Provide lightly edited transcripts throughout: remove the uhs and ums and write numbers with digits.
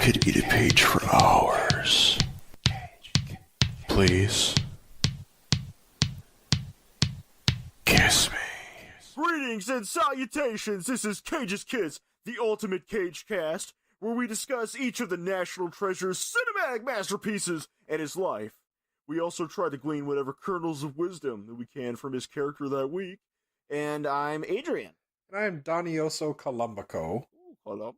could eat a page for hours. Please. Kiss me. Greetings and salutations, this is Cage's Kids, the ultimate Cage cast, where we discuss each of the National Treasure's cinematic masterpieces and his life. We also try to glean whatever kernels of wisdom that we can from his character that week. And I'm Adrian. And I am Donioso Columbico. Hello.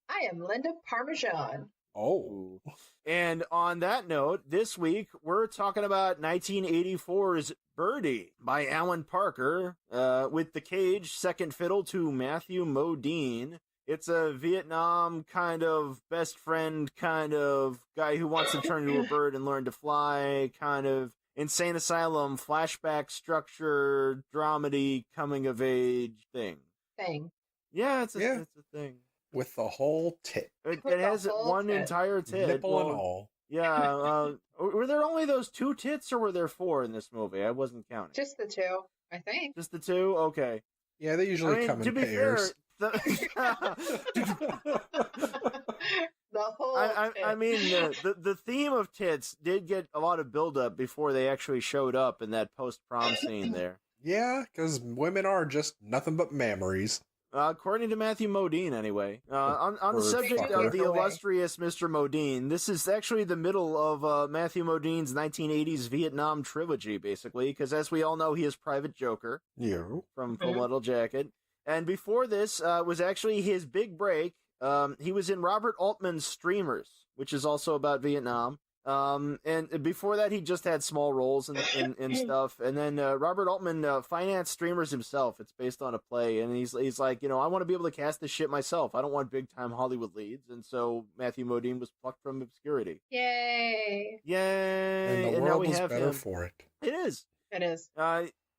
I am Linda Parmesan. Oh. And on that note, this week we're talking about 1984's Birdy by Alan Parker, with the Cage second fiddle to Matthew Modine. It's a Vietnam kind of best friend kind of guy who wants to turn into a bird and learn to fly, kind of insane asylum, flashback structure, dramedy, coming of age thing. Yeah, it's a thing. With the whole tit. It has one entire tit. Nipple and all. Yeah. Were there only those two tits, or were there four in this movie? I wasn't counting. Just the two, I think. Just the two? Okay. Yeah, they usually come in pairs. The whole I mean, the theme of tits did get a lot of build-up before they actually showed up in that post-prom scene there. Yeah, because women are just nothing but mammaries. According to Matthew Modine, anyway. On the subject of the illustrious Mr. Modine, this is actually the middle of Matthew Modine's 1980s Vietnam trilogy, basically, because as we all know, he is Private Joker from Full Metal Jacket. And before this was actually his big break. He was in Robert Altman's Streamers, which is also about Vietnam. And before that, he just had small roles and stuff. And then Robert Altman financed Streamers himself. It's based on a play, and he's like, I want to be able to cast this shit myself. I don't want big time Hollywood leads. And so Matthew Modine was plucked from obscurity. Yay! And the world was better for it. It is. It is.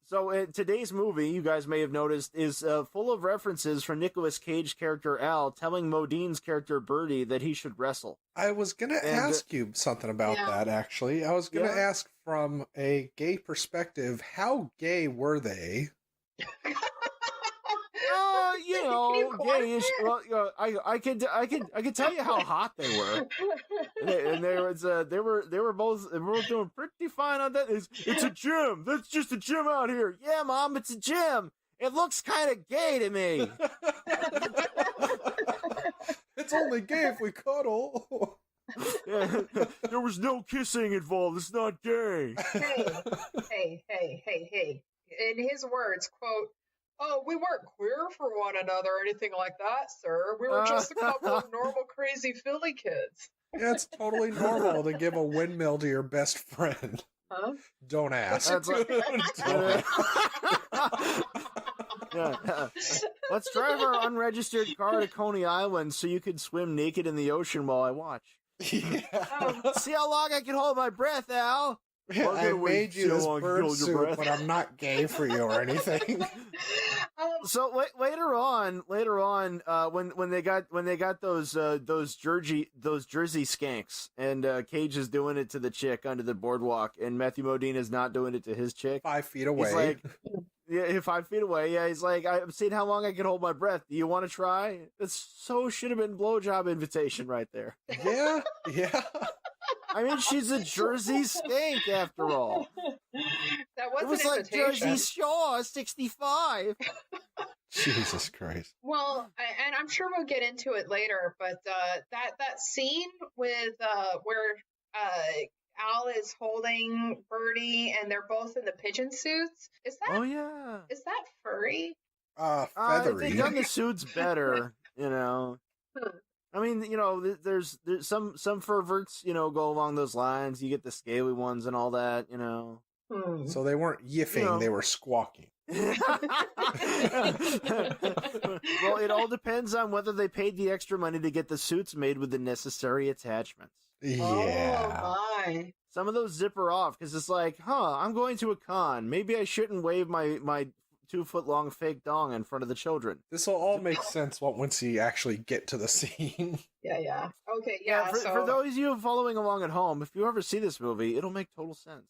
So today's movie, you guys may have noticed, is full of references from Nicolas Cage's character Al telling Modine's character Birdy that he should wrestle. I was going to ask you something about that, actually. I was going to ask from a gay perspective, how gay were they? Gayish. Well, I could tell you how hot they were, and they were both doing pretty fine on that. It's a gym. That's just a gym out here. Yeah, Mom, it's a gym. It looks kind of gay to me. It's only gay if we cuddle. Yeah, there was no kissing involved. It's not gay. Hey. In his words, quote, "Oh, we weren't queer for one another or anything like that, sir. We were just a couple of normal, crazy Philly kids." Yeah, it's totally normal to give a windmill to your best friend. Huh? Don't ask. Yeah. Let's drive our unregistered car to Coney Island so you can swim naked in the ocean while I watch. Yeah. See how long I can hold my breath, Al? I made you this bird suit, but I'm not gay for you or anything. So later on, when they got those Jersey skanks, and Cage is doing it to the chick under the boardwalk, and Matthew Modine is not doing it to his chick. 5 feet away. He's like, yeah, 5 feet away. Yeah, he's like, I'm seeing how long I can hold my breath. Do you want to try? Should have been blowjob invitation right there. Yeah. I mean, she's a Jersey skank after all. That was It was an like invitation. Jersey Shore 65. Jesus Christ. Well, and I'm sure we'll get into it later, but that scene with where Al is holding Birdy and they're both in the pigeon suits, is that? Oh yeah. Is that furry? Feathery. They've done the suits better, I mean, there's some perverts, go along those lines. You get the scaly ones and all that, So they weren't yiffing, they were squawking. Well, it all depends on whether they paid the extra money to get the suits made with the necessary attachments. Yeah. Oh my. Some of those zipper off because it's like, I'm going to a con. Maybe I shouldn't wave my 2-foot-long fake dong in front of the children. This will all make sense once you actually get to the scene. Yeah. Okay, yeah. For those of you following along at home, if you ever see this movie, it'll make total sense.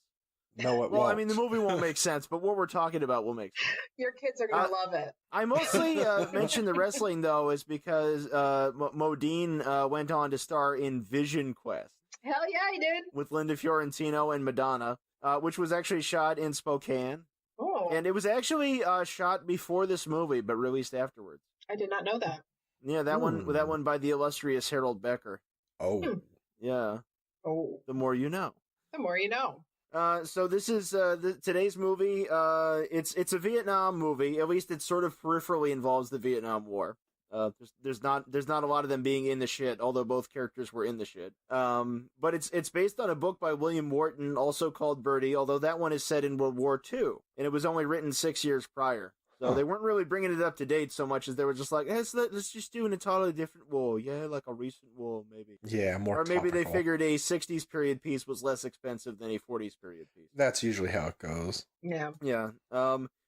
No, it Well, won't. I mean, the movie won't make sense, but what we're talking about will make sense. Your kids are gonna love it. I mostly mentioned the wrestling, though, is because Modine went on to star in Vision Quest Hell yeah, he did. with Linda Fiorentino and Madonna, which was actually shot in Spokane. Oh, And it was actually shot before this movie, but released afterwards. I did not know that. Yeah, that one by the illustrious Harold Becker. Oh. Yeah. Oh, The more you know. the more you know. So this is today's movie. It's a Vietnam movie. At least it sort of peripherally involves the Vietnam War. There's not a lot of them being in the shit, although both characters were in the shit. But it's based on a book by William Wharton, also called Birdy, although that one is set in World War II, and it was only written 6 years prior. So they weren't really bringing it up to date so much as they were just like, hey, let's just do an entirely different war. Yeah, like a recent war, maybe. Yeah, more Or maybe they topical. figured a 60s period piece was less expensive than a 40s period piece. That's usually how it goes. Yeah. Yeah.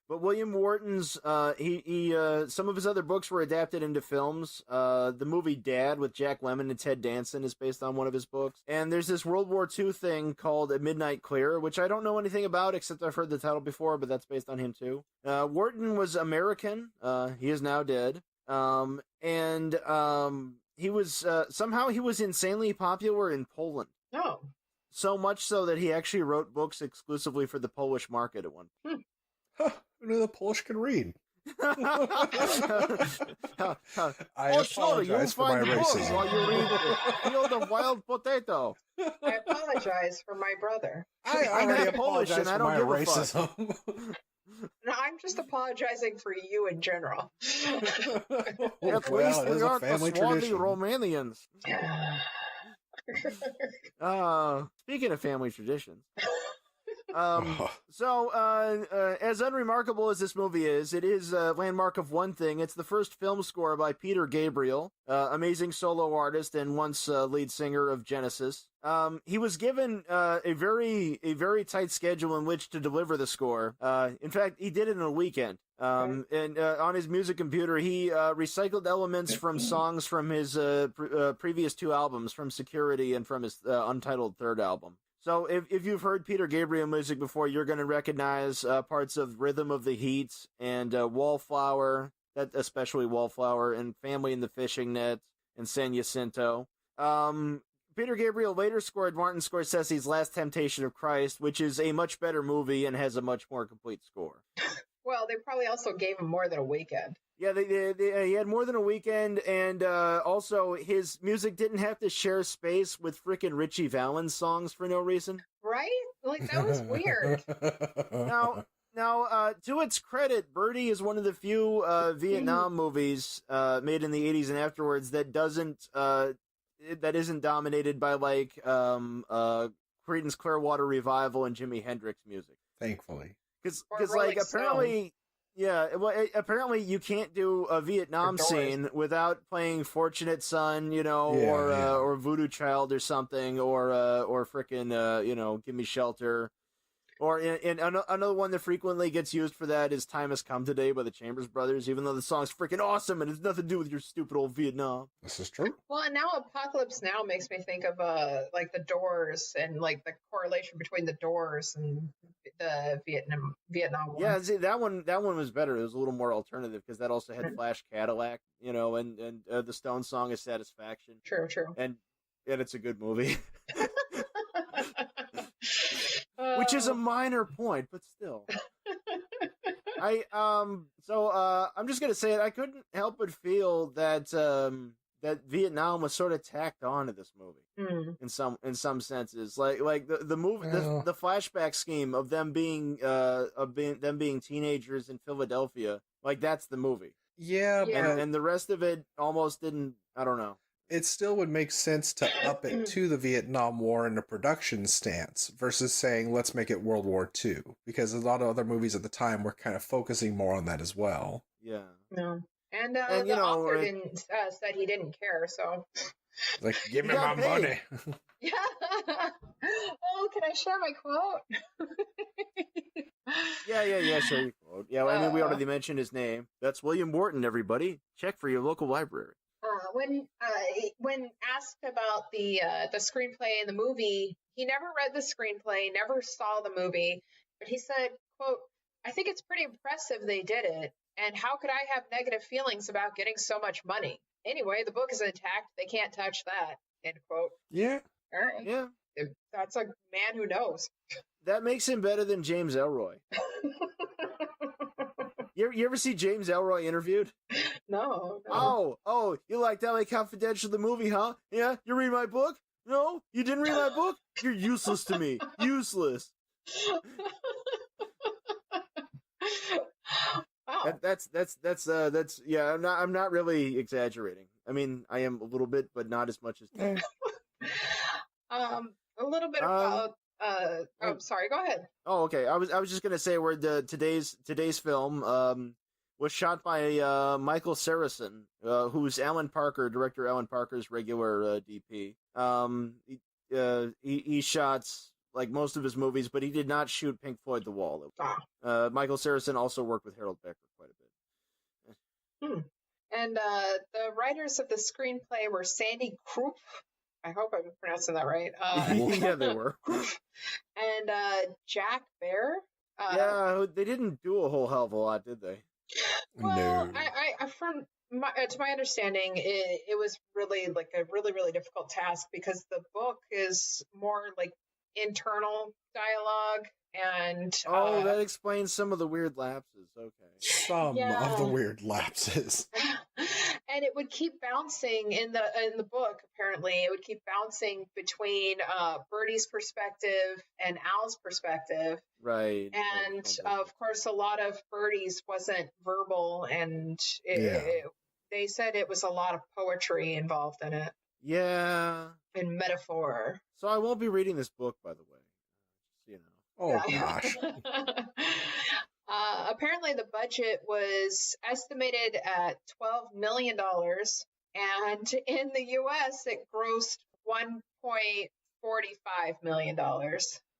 But William Wharton's, some of his other books were adapted into films. The movie Dad with Jack Lemmon and Ted Danson is based on one of his books. And there's this World War II thing called A Midnight Clear, which I don't know anything about except I've heard the title before, but that's based on him too. Wharton was American. He is now dead. He was, somehow he was insanely popular in Poland. Oh. So much so that he actually wrote books exclusively for the Polish market at one point. Huh, who knew the Polish can read? I Oh, sorry, you'll apologize for my find the book racism. while you read Field of Wild Potato. I apologize for my brother. I I'm already half Polish apologize and I for don't my give a fuck. racism. No, I'm just apologizing for you in general. At Well, least it we is a aren't the family swarthy tradition. Romanians. Speaking of family traditions. As unremarkable as this movie is, it is a landmark of one thing. It's the first film score by Peter Gabriel, amazing solo artist and once lead singer of Genesis. He was given a very tight schedule in which to deliver the score. In fact, he did it in a weekend. And on his music computer, he recycled elements from songs from his previous two albums, from Security and from his untitled third album. So if you've heard Peter Gabriel music before, you're going to recognize parts of Rhythm of the Heat and Wallflower, that especially Wallflower, and Family in the Fishing Net and San Jacinto. Peter Gabriel later scored Martin Scorsese's Last Temptation of Christ, which is a much better movie and has a much more complete score. Well, they probably also gave him more than a weekend. Yeah, he had more than a weekend, and also his music didn't have to share space with frickin' Richie Valens songs for no reason. Right? Like, that was weird. Now, to its credit, Birdy is one of the few Vietnam movies made in the 80s and afterwards that isn't dominated by like Creedence Clearwater Revival and Jimi Hendrix music. Thankfully. Because Rolling like apparently. Yeah, well, apparently you can't do a Vietnam scene without playing "Fortunate Son," or "Voodoo Child" or something, or frickin' "Give Me Shelter," or and another one that frequently gets used for that is "Time Has Come Today" by the Chambers Brothers, even though the song's freaking awesome and it's nothing to do with your stupid old Vietnam. This is true. Well, and now Apocalypse Now makes me think of like the Doors and like the correlation between the Doors and the Vietnam War. Yeah, see, that one was better. It was a little more alternative because that also had Flash Cadillac, and the Stones song is Satisfaction. True. And it's a good movie. Which is a minor point, but still. I'm just gonna say it. I couldn't help but feel that that Vietnam was sort of tacked on to this movie in some senses. Like the movie, the flashback scheme of them being teenagers in Philadelphia. Like that's the movie. Yeah, but And the rest of it almost didn't. I don't know. it still would make sense to up it to the Vietnam War in a production stance versus saying, let's make it World War II. Because a lot of other movies at the time were kind of focusing more on that as well. Yeah. No. And the author didn't said he didn't care, so. Like, give me You my got paid. money. Yeah. Oh, can I share my quote? Yeah, sure. You quote. Yeah, I mean, we already mentioned his name. That's William Wharton, everybody. Check for your local library. when asked about the screenplay and the movie, he never read the screenplay, never saw the movie, but he said, "quote I think it's pretty impressive they did it, and how could I have negative feelings about getting so much money? Anyway, the book is intact; they can't touch that." End quote. Yeah. All right. Yeah. That's a man who knows. That makes him better than James Elroy. You ever see James Elroy interviewed? No. Oh, you like LA Confidential, the movie, huh? Yeah? You read my book? No? You didn't read my book? You're useless to me. Useless. Wow. That's yeah, I'm not really exaggerating. I mean, I am a little bit, but not as much as A little bit about sorry, go ahead. Oh, okay. I was just gonna say where today's film was shot by Michael Saracen, who's director Alan Parker's regular DP. He shot like most of his movies, but he did not shoot Pink Floyd The Wall. Michael Saracen also worked with Harold Becker quite a bit. And the writers of the screenplay were Sandy Krupp. I hope I'm pronouncing that right. Yeah, they were. And Jack BIRRR. Yeah, they didn't do a whole hell of a lot, did they? Well, No. I from to my understanding, it was really like a really difficult task because the book is more like internal dialogue and that explains some of the weird lapses. Okay. Some of the weird lapses. and it would keep bouncing in the book. Apparently, it would keep bouncing between Birdy's perspective and Al's perspective. Right. And of course, a lot of Birdy's wasn't verbal, and they said it was a lot of poetry involved in it. Yeah. And metaphor. So I won't be reading this book, by the way. You know. Oh gosh. Apparently, the budget was estimated at $12 million, and in the U.S., it grossed $1.45 million.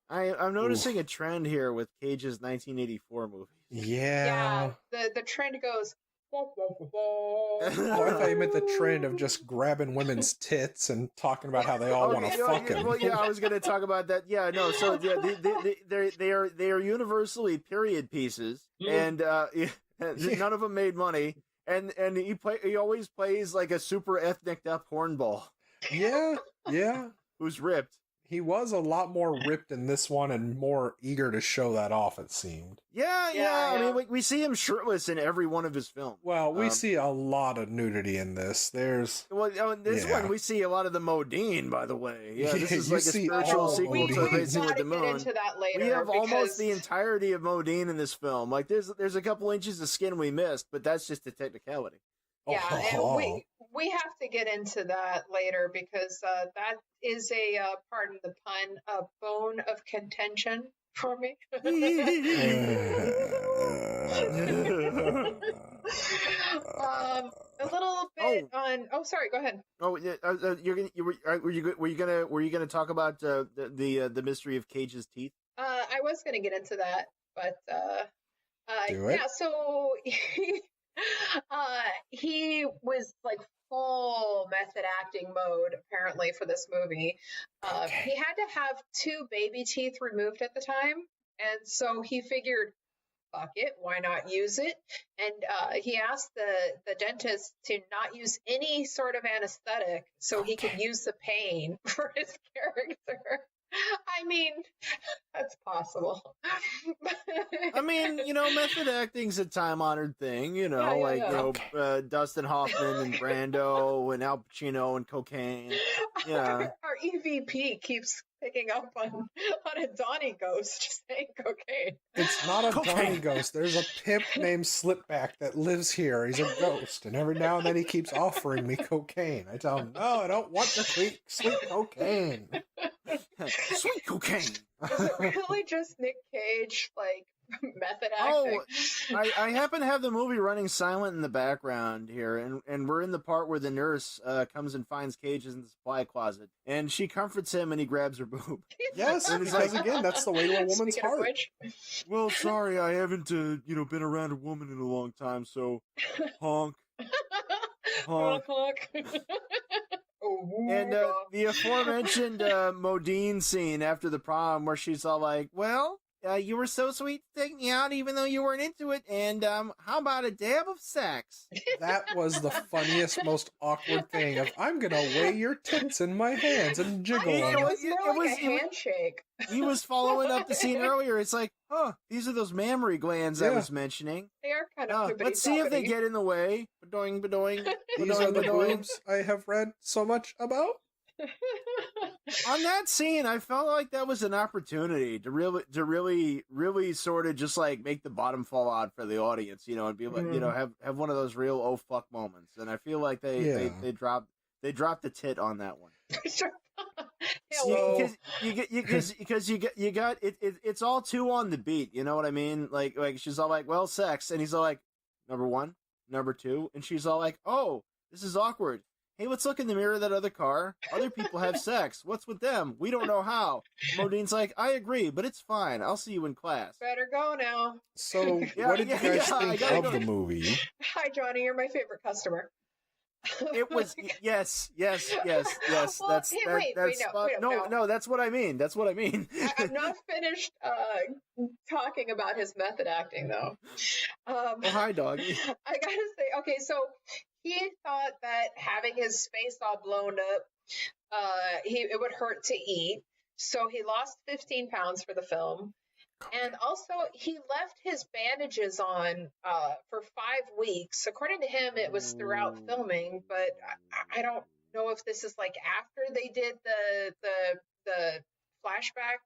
I'm noticing a trend here with Cage's 1984 movies. Yeah. The trend goes. Oh, I thought you meant the trend of just grabbing women's tits and talking about how they all want to fuck him. Well, yeah, I was going to talk about that. Yeah, no. So yeah, they are universally period pieces, and none of them made money. And he always plays like a super ethnicked up hornball. Yeah. Who's ripped. He was a lot more ripped in this one and more eager to show that off, it seemed. Yeah. I mean, we see him shirtless in every one of his films. Well, we see a lot of nudity in this. In this one, we see a lot of the Modine, by the way. Yeah, this is you like a see spiritual sequel we to Racing with the get Moon. into that later. We have almost the entirety of Modine in this film. Like, there's a couple inches of skin we missed, but that's just a technicality. Yeah, and we have to get into that later because that is a pardon the pun, a bone of contention for me. A little bit on. Oh, sorry. Go ahead. Oh, yeah. Were you gonna talk about the mystery of Cage's teeth? I was gonna get into that, but Do it. yeah. So. He was like full method acting mode apparently for this movie. He had to have 2 baby teeth removed at the time, and so he figured, fuck it, why not use it? And he asked the dentist to not use any sort of anesthetic so he could use the pain for his character. I mean, that's possible. I mean, method acting's a time-honored thing, Dustin Hoffman and Brando and Al Pacino and cocaine. Yeah. Our EVP keeps picking up on a Donnie ghost saying cocaine. It's not a Donnie ghost. There's a pimp named Slipback that lives here. He's a ghost, and every now and then he keeps offering me cocaine. I tell him, no, I don't want the sweet cocaine. Sweet cocaine. Is it really just Nick Cage, like, method acting? I happen to have the movie running silent in the background here, and we're in the part where the nurse comes and finds Cage in the supply closet, and she comforts him, and he grabs her boob. Yes, because again, that's the way to a woman's Speaking of heart. which, Well, sorry, I haven't, been around a woman in a long time, so honk. honk. Honk. Oh, And the aforementioned Modine scene after the prom where she's all like, well, you were so sweet to take me out even though you weren't into it, and how about a dab of sex? That was the funniest, most awkward thing of, I'm gonna weigh your tits in my hands and jiggle it them. was more like a handshake. He was following up the scene earlier. It's like, these are those mammary glands I Yeah. was mentioning. They are kind of Let's see if they get in the way. Ba-doing, ba-doing, These are the ba-doing. boobs I have read so much about. On that scene, I felt like that was an opportunity to really sort of just like make the bottom fall out for the audience, you know, and be like, you know, have one of those real oh fuck moments. And I feel like they dropped the tit on that one. Hello. Because you got it's all too on the beat, you know what I mean? Like she's all like, well, sex, and he's all like, number one, number two, and she's all like, oh, this is awkward. Hey, let's look in the mirror of that other car. Other people have sex. What's with them? We don't know how. Modine's like, I agree, but it's fine. I'll see you in class. Better go now. So, what did you guys think gotta of go. the movie? Hi, Johnny. You're my favorite customer. It was yes. Well, That's hey, that, wait, that's wait, no. That's what I mean. That's what I mean. I'm not finished talking about his method acting, though. Oh, hi, doggy. I gotta say, okay, so he thought that having his face all blown up, it would hurt to eat. So he lost 15 pounds for the film. And also, he left his bandages on for 5 weeks. According to him, it was throughout filming, but I don't know if this is like after they did the flashback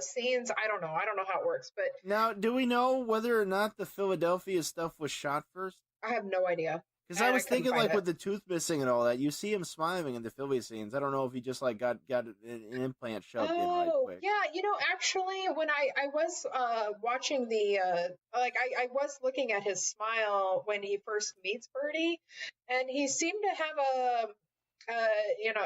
scenes. I don't know. I don't know how it works, but Now, do we know whether or not the Philadelphia stuff was shot first? I have no idea. Because I was couldn't thinking, find like, it. with the tooth missing and all that, you see him smiling in the Philly scenes. I don't know if he just, like, got an implant shoved in right quick. Yeah, you know, actually, when I was watching the, I was looking at his smile when he first meets Birdy, and he seemed to have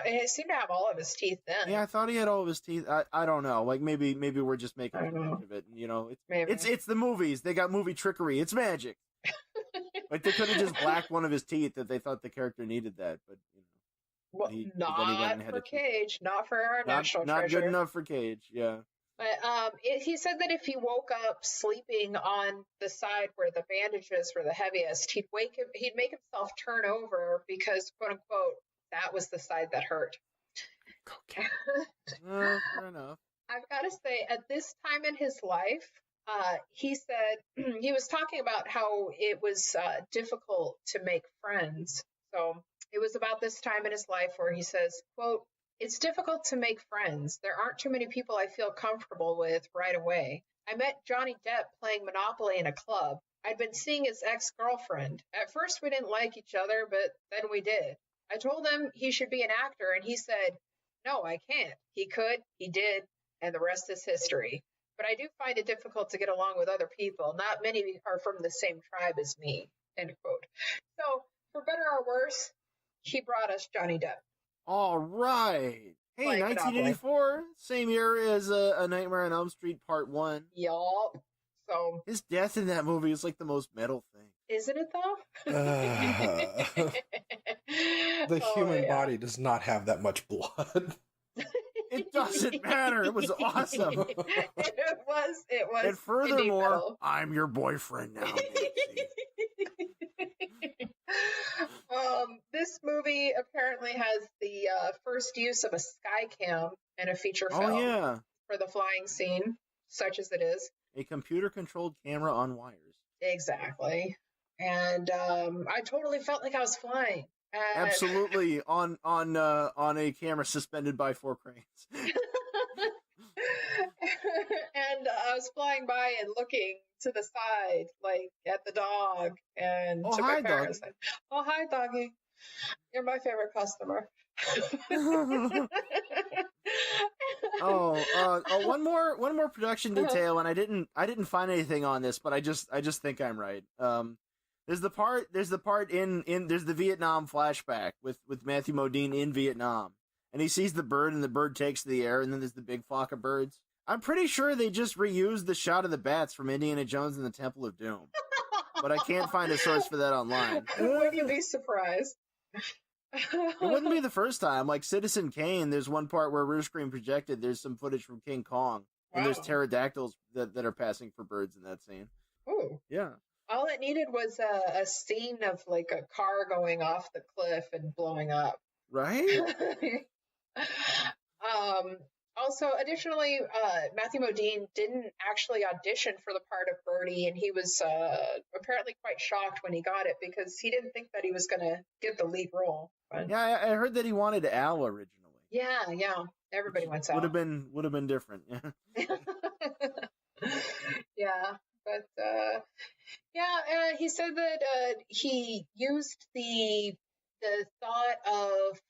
he seemed to have all of his teeth then. Yeah, I thought he had all of his teeth. I don't know. Like, maybe we're just making I don't know. fun of it. You know, Maybe. it's the movies. They got movie trickery. It's magic. Like, they could have just blacked one of his teeth if they thought the character needed that, but, you know. Well, then he went not and had for a tooth. Cage, not for our national Not treasure. good enough for Cage, yeah. But he said that if he woke up sleeping on the side where the bandages were the heaviest, he'd make himself turn over because, quote unquote, that was the side that hurt. Okay. Fair enough. I've got to say, at this time in his life, he said he was talking about how it was difficult to make friends. So it was about this time in his life where he says, quote, "It's difficult to make friends. There aren't too many people I feel comfortable with right away. I met Johnny Depp playing Monopoly in a club. I'd been seeing his ex-girlfriend. At first we didn't like each other, but then we did. I told him he should be an actor, and he said, no, I can't. He could, he did, and the rest is history. But I do find it difficult to get along with other people. Not many are from the same tribe as me," end quote. So, for better or worse, he brought us Johnny Depp. All right. Hey, Like 1984, same year as A Nightmare on Elm Street Part 1. Yup. So, His death in that movie is like the most metal thing. isn't it though? The Oh, human yeah. body does not have that much blood. It doesn't matter. It was awesome. It was. And indeed furthermore, metal. I'm your boyfriend now, Nancy. This movie apparently has the first use of a sky cam in a feature film Oh, yeah. for the flying scene, such as it is. A computer-controlled camera on wires. Exactly. And I totally felt like I was flying. Absolutely on a camera suspended by 4 cranes. And I was flying by and looking to the side, like at the dog, and Oh, to hi, my parents. Like, oh, hi, doggy. You're my favorite customer. One more production detail, and I didn't find anything on this, but I just think I'm right. There's the part there's the Vietnam flashback with Matthew Modine in Vietnam, and he sees the bird, and the bird takes to the air, and then there's the big flock of birds. I'm pretty sure they just reused the shot of the bats from Indiana Jones and the Temple of Doom, but I can't find a source for that online. Would you be surprised? It wouldn't be the first time. Like Citizen Kane, there's one part where rear screen projected. There's some footage from King Kong, and there's Wow. pterodactyls that are passing for birds in that scene. Ooh. Yeah. All it needed was a scene of like a car going off the cliff and blowing up. Right? Also, additionally, Matthew Modine didn't actually audition for the part of Birdy, and he was apparently quite shocked when he got it because he didn't think that he was going to get the lead role. But, Yeah, I heard that he wanted Al originally. yeah. Everybody wants out. Would have been different. Yeah, but he said that he used the thought of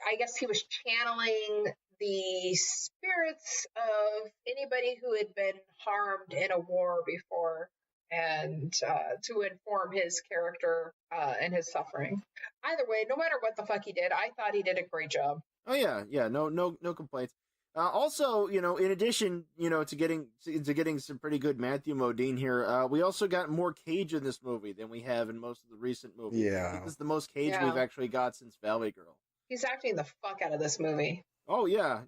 I guess he was channeling the spirits of anybody who had been harmed in a war before, and to inform his character and his suffering. Either way, no matter what the fuck he did, I thought he did a great job. Oh yeah, no complaints. Also, in addition, to getting some pretty good Matthew Modine here, we also got more Cage in this movie than we have in most of the recent movies. Yeah. I think this is the most Cage Yeah. we've actually got since Valley Girl. He's acting the fuck out of this movie. Oh yeah.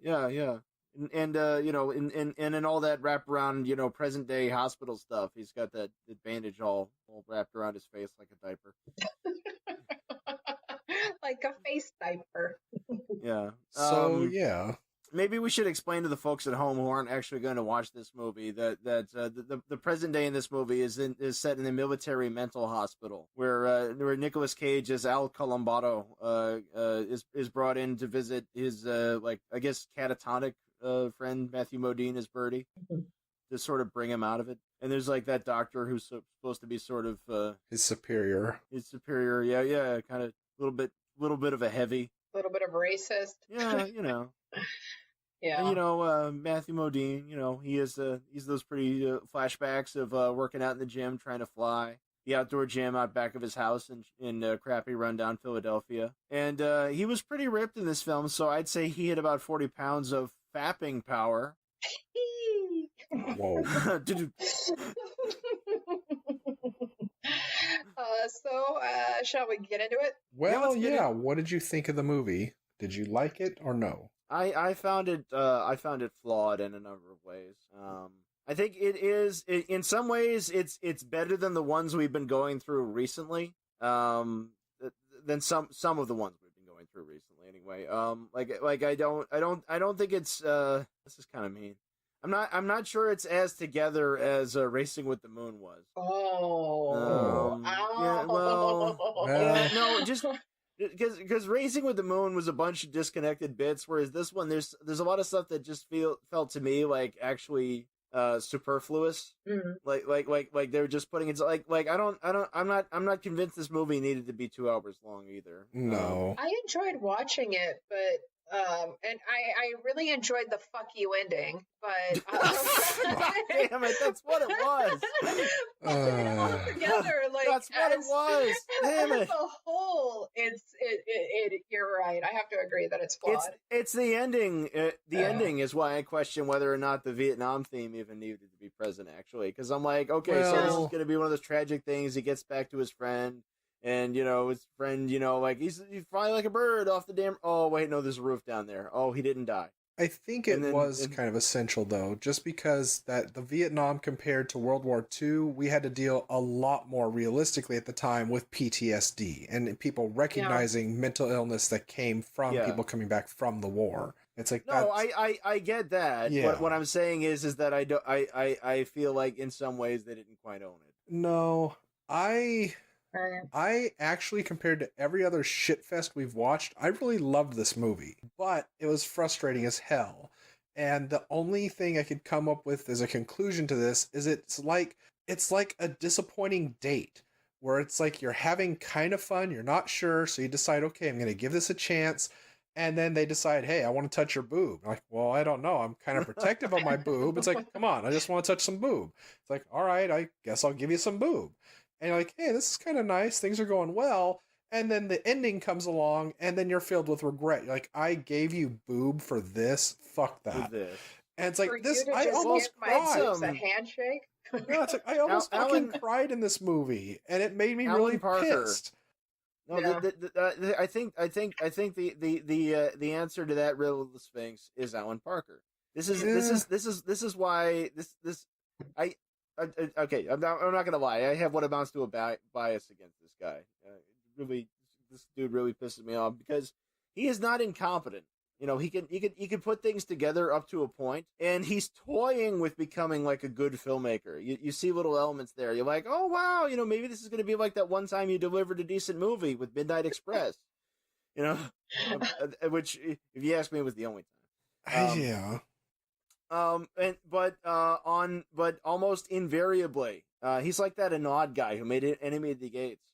And in all that wrapped around, present day hospital stuff, he's got that bandage all wrapped around his face like a diaper. Like a face diaper. Yeah. So yeah. Maybe we should explain to the folks at home who aren't actually going to watch this movie that the present day in this movie is set in a military mental hospital where Nicolas Cage as Al Colombato is brought in to visit his I guess catatonic friend Matthew Modine as Birdy to sort of bring him out of it. And there's like that doctor who's supposed to be sort of His superior. yeah, kind of little bit of a heavy. A little bit of racist. Yeah, Yeah. And, Matthew Modine, he's those pretty flashbacks of working out in the gym, trying to fly. The outdoor gym out back of his house in crappy rundown Philadelphia. And he was pretty ripped in this film, so I'd say he had about 40 pounds of fapping power. Whoa. Shall we get into it? Well, let's get yeah. What did you think of the movie? Did you like it or no? I found it flawed in a number of ways. I think in some ways it's better than the ones we've been going through recently. Than some of the ones we've been going through recently anyway. I don't think it's this is kind of mean. I'm not sure it's as together as Racing with the Moon was. Yeah, well, yeah, no, just because Racing with the Moon was a bunch of disconnected bits, whereas this one there's a lot of stuff that just felt to me like actually superfluous. Mm-hmm. Like they were just putting it I'm not convinced this movie needed to be 2 hours long either. No. I enjoyed watching it, but and I really enjoyed the fuck you ending, but Damn it, that's what it was. All together, like That's what it was. Damn as it. a whole, it. You're right. I have to agree that it's flawed. It's the ending. The ending is why I question whether or not the Vietnam theme even needed to be present. Actually, because I'm like, okay, so this is going to be one of those tragic things. He gets back to his friend. And, his friend, like, he's flying like a bird off the damn... Oh, wait, no, there's a roof down there. Oh, he didn't die. I think it was kind of essential, though, just because that the Vietnam compared to World War II, we had to deal a lot more realistically at the time with PTSD and people recognizing mental illness that came from people coming back from the war. It's like no, I get that. Yeah. What I'm saying is that I feel like in some ways they didn't quite own it. No, I actually, compared to every other shitfest we've watched, I really loved this movie, but it was frustrating as hell. And the only thing I could come up with as a conclusion to this is it's like a disappointing date where it's like you're having kind of fun, you're not sure, so you decide, okay, I'm going to give this a chance. And then they decide, hey, I want to touch your boob. I'm like, well, I don't know. I'm kind of protective of my boob. It's like, come on, I just want to touch some boob. It's like, all right, I guess I'll give you some boob. And you're like, hey, this is kind of nice. Things are going well. And then the ending comes along, and then you're filled with regret. You're like, I gave you boob for this. Fuck that. And it's like, this, I almost cried. A handshake? No, it's like, I almost fucking cried in this movie. And it made me really pissed. No, I think the answer to that riddle of the Sphinx is Alan Parker. This is why okay. I'm not gonna lie. I have what amounts to a bias against this guy. This dude really pisses me off because he is not incompetent. He can put things together up to a point, and he's toying with becoming like a good filmmaker. You see little elements there. You're like, oh wow, maybe this is going to be like that one time you delivered a decent movie with Midnight Express. Which, if you ask me, was the only time. Yeah. But almost invariably, he's like that Anod guy who made Enemy of the Gates,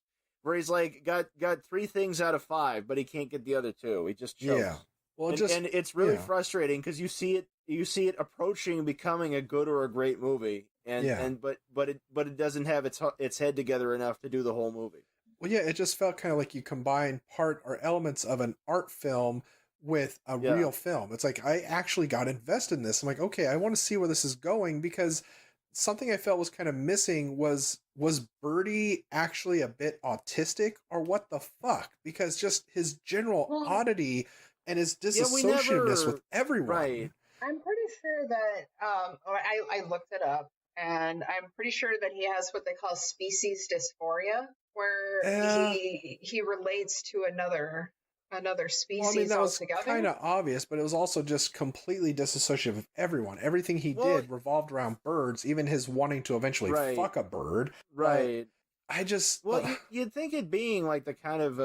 where he's like got 3 things out of 5, but he can't get the other 2. He just chokes. Yeah. Well, and it's really frustrating because you see it approaching becoming a good or a great movie, but it doesn't have its head together enough to do the whole movie. Well, yeah, it just felt kind of like you combine part or elements of an art film with a real film. It's like I actually got invested in this. I'm like, okay, I want to see where this is going, because something I felt was kind of missing was Birdy actually a bit autistic, or what the fuck? Because just his general oddity and his disassociativeness with everyone. Right. I'm pretty sure that I looked it up, and I'm pretty sure that he has what they call species dysphoria, where he relates to another species. Well, I mean, that was altogether. Kind of obvious, but it was also just completely disassociative of everyone. Everything he did revolved around birds, even his wanting to eventually fuck a bird. Right. I just... you'd think it being like the kind of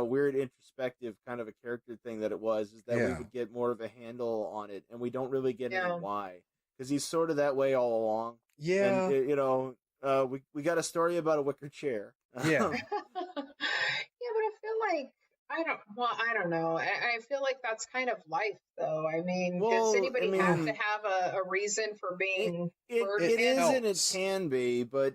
weird introspective kind of a character thing that it was, is that we would get more of a handle on it, and we don't really get into why, because he's sort of that way all along. Yeah. And, we got a story about a wicker chair. Yeah. But I feel like I don't know. I feel like that's kind of life, though. I mean, does anybody have to have a reason for being? It is and it can be, but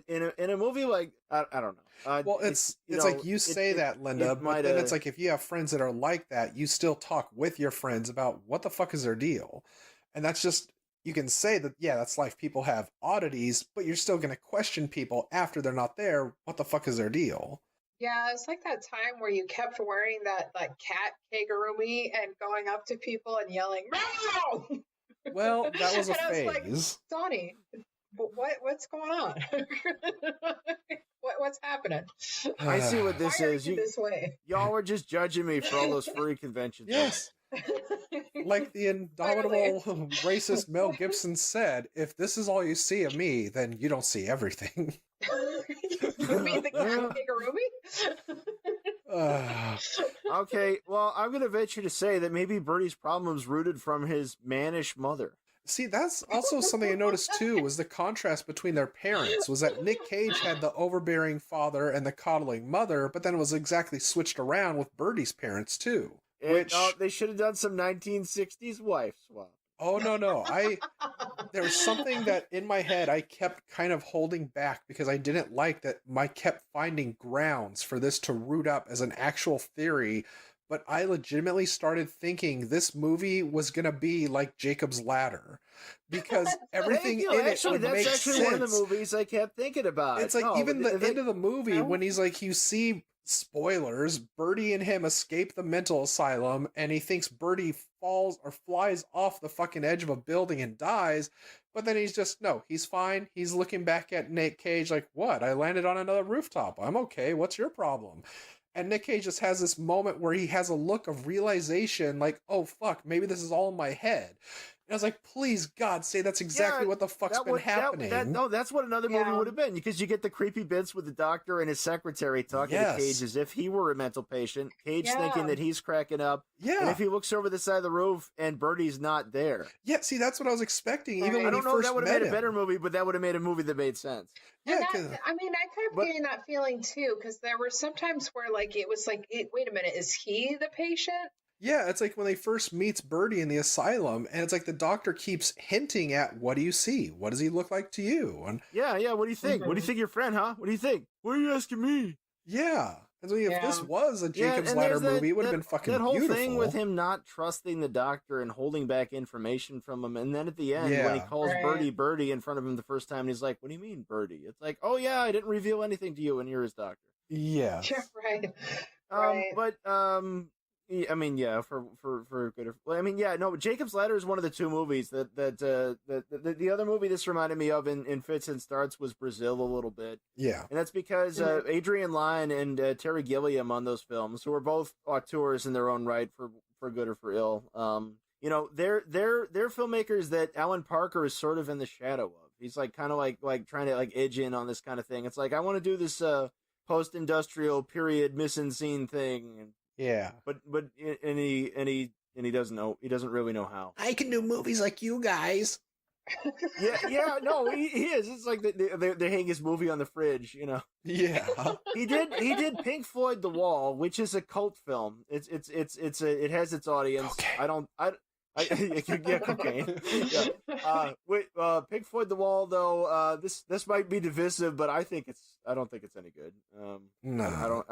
in a movie like I don't know. It's like you say that, Linda, but then it's like if you have friends that are like that, you still talk with your friends about what the fuck is their deal, and that's just. You can say that, that's life. People have oddities, but you're still going to question people after they're not there. What the fuck is their deal? Yeah, it's like that time where you kept wearing that cat kagurumi and going up to people and yelling, "No!" Well, that was a phase. I was like, Donnie, what's going on? What's happening? I see what this is. This way? Y'all were just judging me for all those furry conventions. Yes. Like the indomitable racist Mel Gibson said, if this is all you see of me, then you don't see everything. You mean the cat kagurumi? Okay, well, I'm going to venture to say that maybe Birdy's problem is rooted from his mannish mother. See, that's also something I noticed too, was the contrast between their parents, was that Nick Cage had the overbearing father and the coddling mother, but then it was exactly switched around with Birdy's parents too. They should have done some 1960s wife swap. Oh, no. There was something that in my head I kept kind of holding back because I didn't like that I kept finding grounds for this to root up as an actual theory, but I legitimately started thinking this movie was going to be like Jacob's Ladder, because everything in it would make sense. That's actually one of the movies I kept thinking about. It's like the end of the movie when he's like, you see... Spoilers, Birdy and him escape the mental asylum, and he thinks Birdy falls or flies off the fucking edge of a building and dies, but then he's fine. He's looking back at Nick Cage like, what? I landed on another rooftop. I'm okay. What's your problem? And Nick Cage just has this moment where he has a look of realization like, oh fuck, maybe this is all in my head. And I was like, please, God, say that's exactly what the fuck's been happening. That's what another movie would have been, because you get the creepy bits with the doctor and his secretary talking to Cage as if he were a mental patient. Cage thinking that he's cracking up. Yeah. And if he looks over the side of the roof and Birdy's not there. Yeah, see, that's what I was expecting. Even when I don't know if that would have made a better movie, but that would have made a movie that made sense. Yeah, I kept getting that feeling too, because there were some times where it was like, wait a minute, is he the patient? Yeah, it's like when they first meets Birdy in the asylum, and it's like the doctor keeps hinting at, what do you see? What does he look like to you? And yeah, what do you think? What do you think of your friend, huh? What do you think? What are you asking me? Yeah. And so if this was a Jacob's Ladder movie, it would have been fucking beautiful. That whole thing with him not trusting the doctor and holding back information from him, and then at the end, when he calls Birdy in front of him the first time, and he's like, what do you mean, Birdy? It's like, oh yeah, I didn't reveal anything to you, and you're his doctor. Yes. Yeah, right. Right. But I mean, yeah, for good. I mean, yeah, no. Jacob's Ladder is one of the two movies that the other movie this reminded me of in fits and starts was Brazil a little bit. Yeah. And that's because Adrian Lyne and Terry Gilliam on those films, who are both auteurs in their own right for good or for ill. You know, they're filmmakers that Alan Parker is sort of in the shadow of. He's like kind of like trying to like edge in on this kind of thing. It's like I want to do this post-industrial period mission scene thing. Yeah. But he doesn't know. He doesn't really know how. I can do movies like you guys. Yeah, no, he is. It's like they hang his movie on the fridge, you know. Yeah. He did Pink Floyd The Wall, which is a cult film. It has its audience. Okay. Yeah, cocaine. Yeah. Pink Floyd The Wall though, this might be divisive, but I don't think it's any good. No.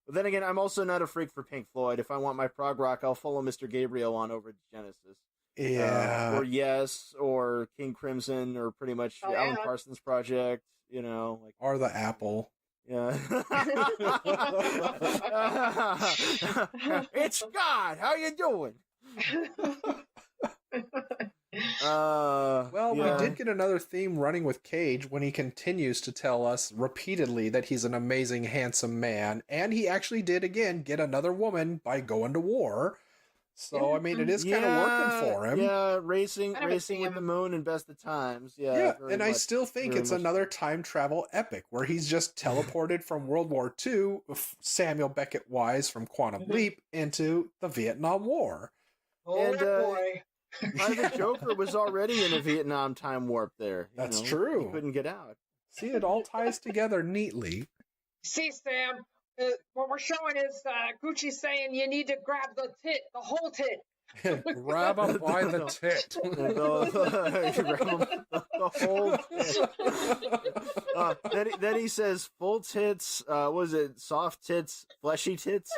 But then again, I'm also not a freak for Pink Floyd. If I want my prog rock, I'll follow Mr. Gabriel on over to Genesis. Yeah. Or Yes, or King Crimson, or pretty much Alan Parsons Project, you know. Like, or the Apple. Yeah. It's God! How you doing? Well, we did get another theme running with Cage when he continues to tell us repeatedly that he's an amazing, handsome man, and he actually did again get another woman by going to war. So I mean, it is kind of working for him. Yeah, racing with the moon and Best of Times. Yeah, and I still think it's another time travel epic where he's just teleported from World War II, Samuel Beckett wise from Quantum Leap, into the Vietnam War. Oh boy. The Joker was already in a Vietnam time warp there. That's true. He couldn't get out. See, it all ties together neatly. See, Sam, what we're showing is Gucci saying you need to grab the whole tit. Grab him by the tit. The whole tit. Then he says full tits, was it soft tits, fleshy tits?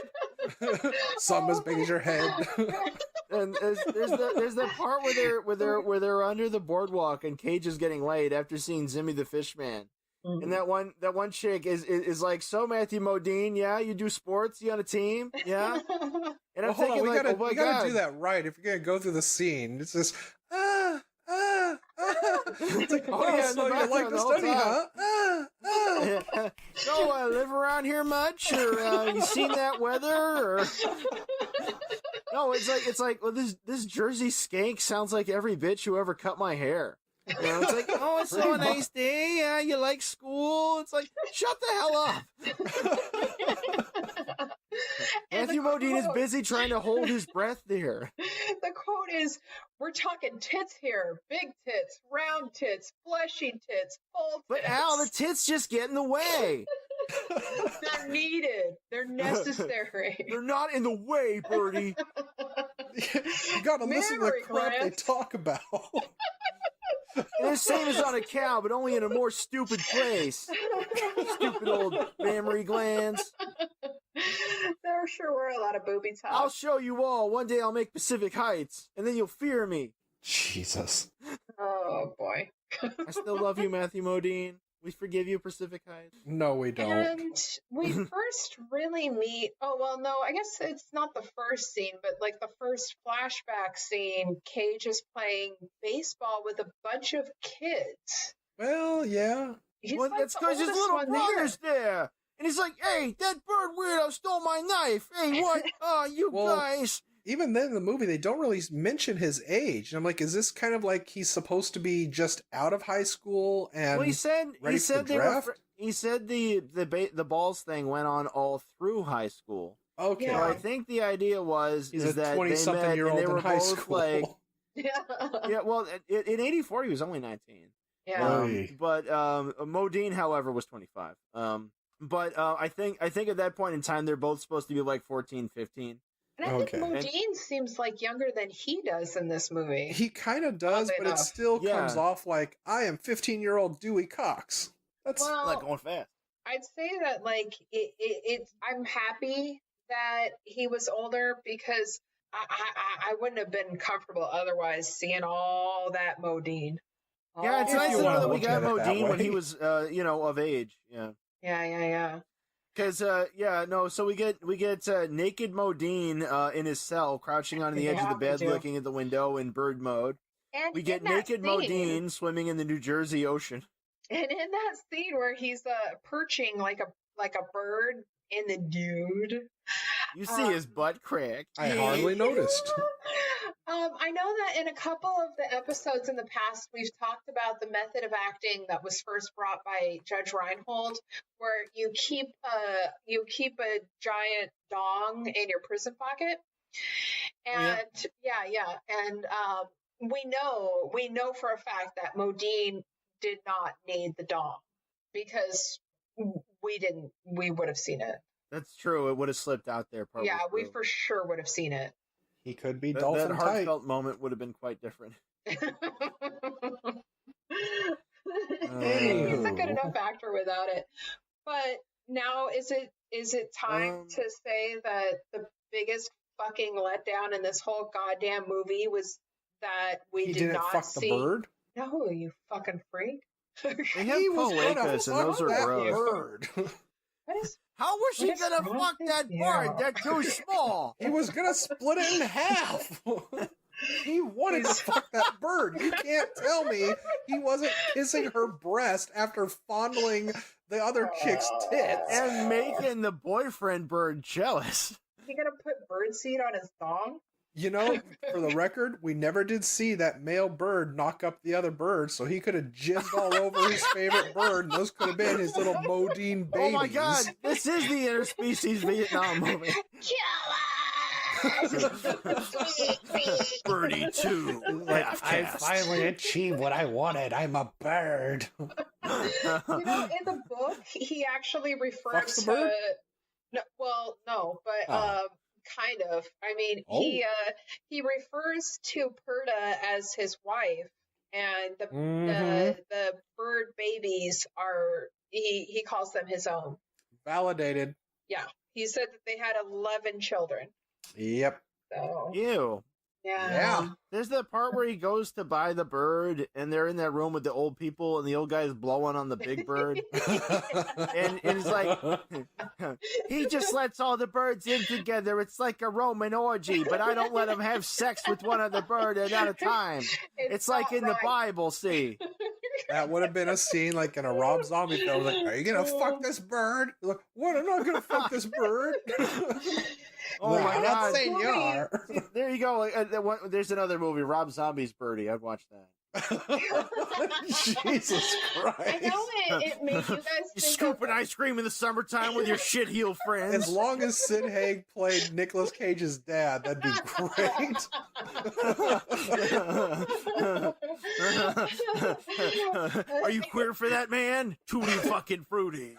Some as big as your head. And there's that part where they're under the boardwalk and Cage is getting laid after seeing Zimmy the Fishman. And that one chick is like, so Matthew Modine, yeah, you do sports, you on a team, yeah. And I'm thinking, we gotta do that right if you're gonna go through the scene. It's just It's like, so you like to study, huh? So live around here much, or you seen that weather, or? No, it's like well, this Jersey skank sounds like every bitch who ever cut my hair. You know, it's like, oh, it's so a nice day. Yeah, you like school. It's like, shut the hell up. Matthew Modine is busy trying to hold his breath there. The quote is, we're talking tits here. Big tits, round tits, fleshy tits, full tits. But Al, the tits just get in the way. They're needed. They're necessary. They're not in the way, Birdy. You gotta listen to the crap they talk about. And the same as on a cow, but only in a more stupid place. Stupid old mammary glands. There sure were a lot of booby talk. I'll show you all. One day I'll make Pacific Heights, and then you'll fear me. Jesus. Oh, boy. I still love you, Matthew Modine. We forgive you, Pacific Heights. No, we don't. And we first really meet... Oh, well, no, I guess it's not the first scene, but like the first flashback scene, Cage is playing baseball with a bunch of kids. Well, yeah. Well, like that's because his little brother's there. And he's like, hey, that bird weirdo stole my knife. Hey, what? Oh, you guys. Even then in the movie, they don't really mention his age. And I'm like, is this kind of like he's supposed to be just out of high school and well, he said the balls thing went on all through high school. Okay. So I think the idea was he's is a that 20-something-year-old in high school. Like, yeah, well, in '84 he was only 19. Yeah. But Modine, however, was 25. But I think at that point in time they're both supposed to be like 14, 15. And I think Modine seems like younger than he does in this movie. He kind of does, but it still comes off like, I am 15-year-old Dewey Cox. That's like going fast. I'd say that like I'm happy that he was older because I wouldn't have been comfortable otherwise seeing all that Modine. Yeah, it's nice to know that we got Modine when he was of age. Yeah. Yeah. Because so we get naked Modine in his cell, crouching on the edge of the bed, looking at the window in bird mode. And we get naked Modine swimming in the New Jersey Ocean. And in that scene where he's perching like a bird in the nude, you see his butt crack. I hardly noticed. I know that in a couple of the episodes in the past, we've talked about the method of acting that was first brought by Judge Reinhold, where you keep a giant dong in your prison pocket, and and we know for a fact that Modine did not need the dong because we would have seen it. That's true. It would have slipped out there. Yeah, we for sure would have seen it. He could be that dolphin heartfelt moment would have been quite different. He's a good enough actor without it. But now is it time to say that the biggest fucking letdown in this whole goddamn movie was that we did not fuck see the bird? No, you fucking freak. They have cloacas, and those are gross. Bird. How was she gonna fuck that bird? They're too small. He was gonna split it in half. He wanted to fuck that bird. You can't tell me he wasn't kissing her breast after fondling the other chick's tits and making the boyfriend bird jealous. Is he gonna put birdseed on his thong? You know, for the record, we never did see that male bird knock up the other bird, so he could have jizzed all over his favorite bird, and those could have been his little Modine babies. Oh my god, this is the interspecies Vietnam movie. Birdie 2. I finally achieved what I wanted. I'm a bird. You know, in the book, he actually referred Fucks the to... bird? No, but... kind of. I mean, he refers to Perda as his wife, and the bird babies are he calls them his own. Validated. Yeah, he said that they had 11 children. Yep. So ew. Yeah. There's that part where he goes to buy the bird, and they're in that room with the old people, and the old guy's blowing on the big bird. and it's like, he just lets all the birds in together. It's like a Roman orgy, but I don't let them have sex with one other bird at a time. It's like in the Bible, see? That would have been a scene like in a Rob Zombie film. Like, are you going to fuck this bird? Like, what? I'm not going to fuck this bird. Oh my god, senor. There you go. There's another movie, Rob Zombie's Birdy. I'd watch that. Jesus Christ. I know it made you guys you scooping ice cream in the summertime with your shit heel friends. As long as Sid Haig played Nicolas Cage's dad, that'd be great. Are you queer for that, man? Tutti fucking fruity.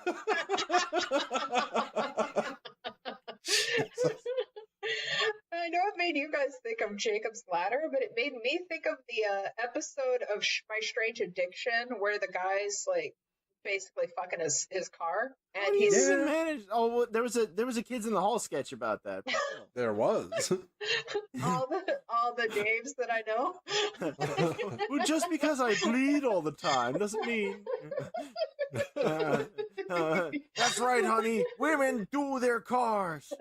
I know it made you guys think of Jacob's Ladder, but it made me think of the episode of My Strange Addiction where the guy's like basically fucking his car, and he's managed. Oh, there was a Kids in the Hall sketch about that. There was all the Daves that I know. Well, just because I bleed all the time doesn't mean. That's right, honey. Women do their cars.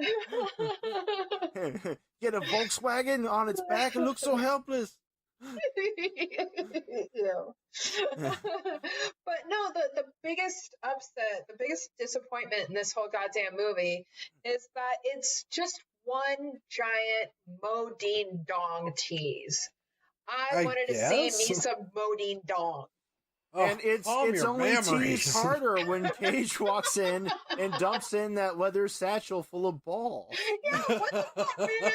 Get a Volkswagen on its back and look so helpless. Yeah. But no, the biggest upset, the biggest disappointment in this whole goddamn movie is that it's just one giant Modine dong tease. I wanted to see me some Modine dong. And it's only teased harder when Cage walks in and dumps in that leather satchel full of balls. Yeah, what the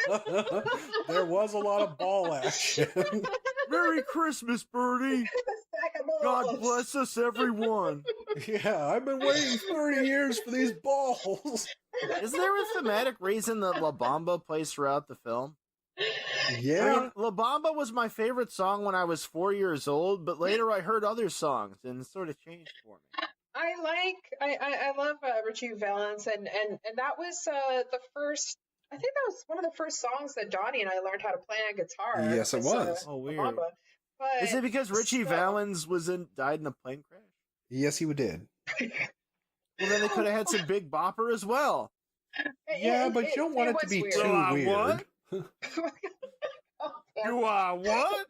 fuck, man? There was a lot of ball action. Merry Christmas, Birdie. God bless us, everyone. Yeah, I've been waiting 30 years for these balls. Is there a thematic reason that La Bamba plays throughout the film? Yeah. I mean, La Bamba was my favorite song when I was 4 years old, but later I heard other songs and it sort of changed for me. I love Richie Valens, and that was the first. I think that was one of the first songs that Donnie and I learned how to play on guitar. Yes, it was. Oh, weird. La Bamba. But is it because Richie Valens died in a plane crash? Yes, he did. Well, then they could have had some Big Bopper as well. Yeah, but you don't want it to be weird. too weird. What? Oh, damn. You are what?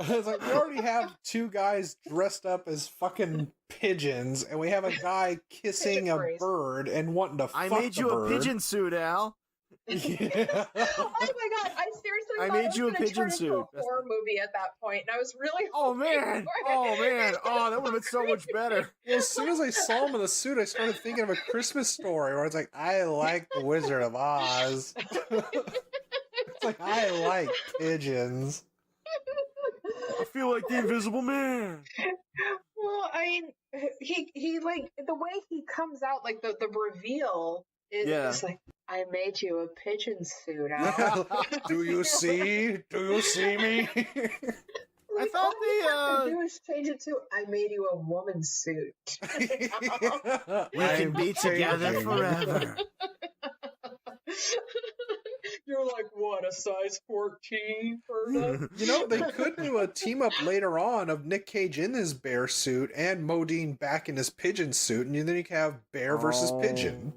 It's like we already have two guys dressed up as fucking pigeons, and we have a guy kissing a Pigeon bird and wanting to I fuck made the you bird. a pigeon suit, Al. Yeah. Oh my god! I seriously I thought made it was you a gonna pigeon turn into suit. a horror movie at that point, and I was really Oh hoping man! for it. Oh man! Oh, that would have been so much better. Well, as soon as I saw him in the suit, I started thinking of A Christmas Story, where it's like, I like the Wizard of Oz. It's like, I like pigeons. I feel like the Invisible Man. Well, I mean, he like the way he comes out, like the reveal is like, I made you a pigeon suit, Al. Do you see? Do you see me? I thought all we have to do is change it to I made you a woman suit. We can be together forever. You're like, what, a size 14, Birdy? You know, they could do a team up later on of Nick Cage in his bear suit and Modine back in his pigeon suit, and then you can have bear versus pigeon.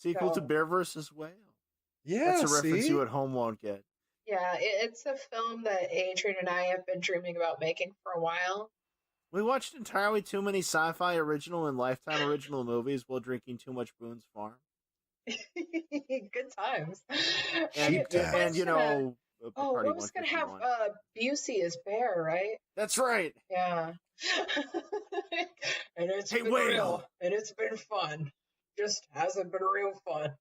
Sequel to Bear versus Whale. Yeah, That's a reference see? you at home won't get. Yeah, it's a film that Adrian and I have been dreaming about making for a while. We watched entirely too many sci-fi original and Lifetime original movies while drinking too much Boone's Farm. Good times. And you know, what was going to have Busey as Bear, right? That's right. Yeah. And it's been Whale. real, and it's been fun. Just hasn't been real fun.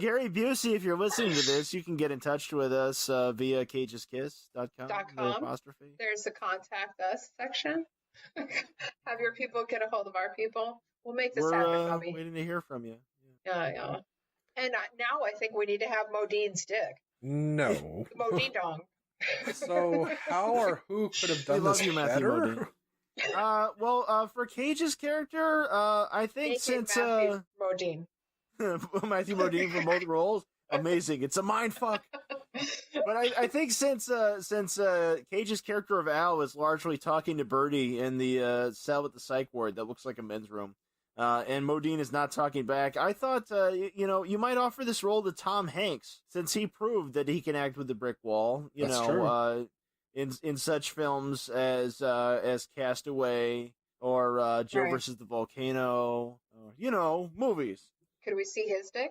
Gary Busey, if you're listening to this, you can get in touch with us via cageskiss.com. There's the contact us section. Have your people get a hold of our people. We'll make this happen, We're Bobby. waiting to hear from you. Yeah. And now I think we need to have Modine's dick. No. Modine dong. So how or who could have done love this you, Matthew better? Modine. For Cage's character, I think since Modine. Matthew Modine for both roles, amazing. It's a mind fuck. But I think since Cage's character of Al is largely talking to Birdy in the cell at the psych ward that looks like a men's room, and Modine is not talking back, I thought you might offer this role to Tom Hanks, since he proved that he can act with the brick wall. That's true. In such films as Castaway or Joe versus the Volcano, movies. Could we see his dick?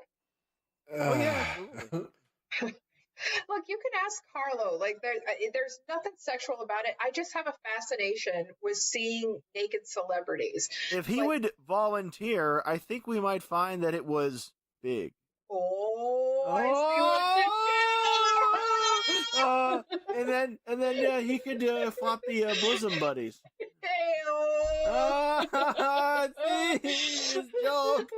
Oh yeah. Look, you can ask Carlo. Like, there's nothing sexual about it. I just have a fascination with seeing naked celebrities. If he would volunteer, I think we might find that it was big. I see what you did. And then he could flop the bosom buddies. See, this joke.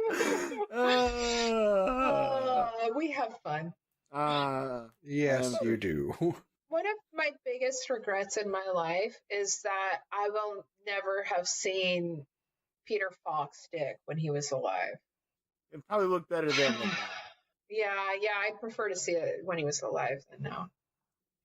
We have fun. Yes, you do. One of my biggest regrets in my life is that I will never have seen Peter Falk's dick when he was alive. It probably looked better then. Yeah, I prefer to see it when he was alive than now.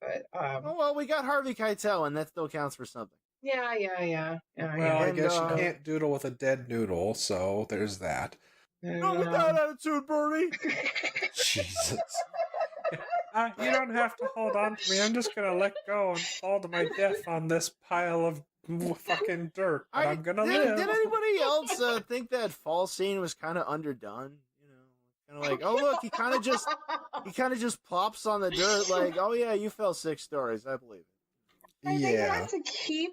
But we got Harvey Keitel, and that still counts for something. Yeah. Well, I guess you can't doodle with a dead noodle, so there's that. Not with that attitude, Birdy. Jesus. You don't have to hold on to me. I'm just gonna let go and fall to my death on this pile of fucking dirt. But I'm gonna live. Did anybody else think that fall scene was kind of underdone? Kind of like, oh look, he kind of just plops on the dirt, like, oh yeah, you fell 6 stories, I believe it. They had to keep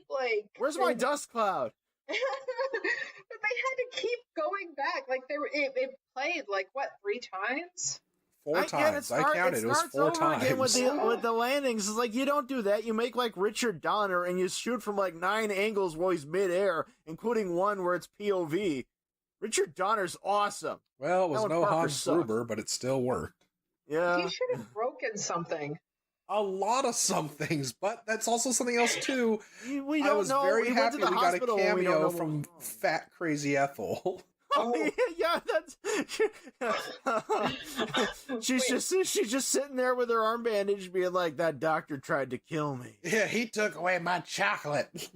where's my dust cloud? But they had to keep going back. Like it played 3 times? 4 times. I counted. It was 4 times. Again with the landings, it's like you don't do that. You make like Richard Donner and you shoot from 9 angles while he's midair, including one where it's POV. Richard Donner's awesome. Well, it was no Hans Gruber, but it still worked. Yeah. He should have broken something. A lot of some things, but that's also something else too. We don't I was know. very we happy we got a cameo from what... Fat Crazy Ethel. Oh yeah, that's. she's just sitting there with her arm bandaged, being like, "That doctor tried to kill me." Yeah, he took away my chocolate.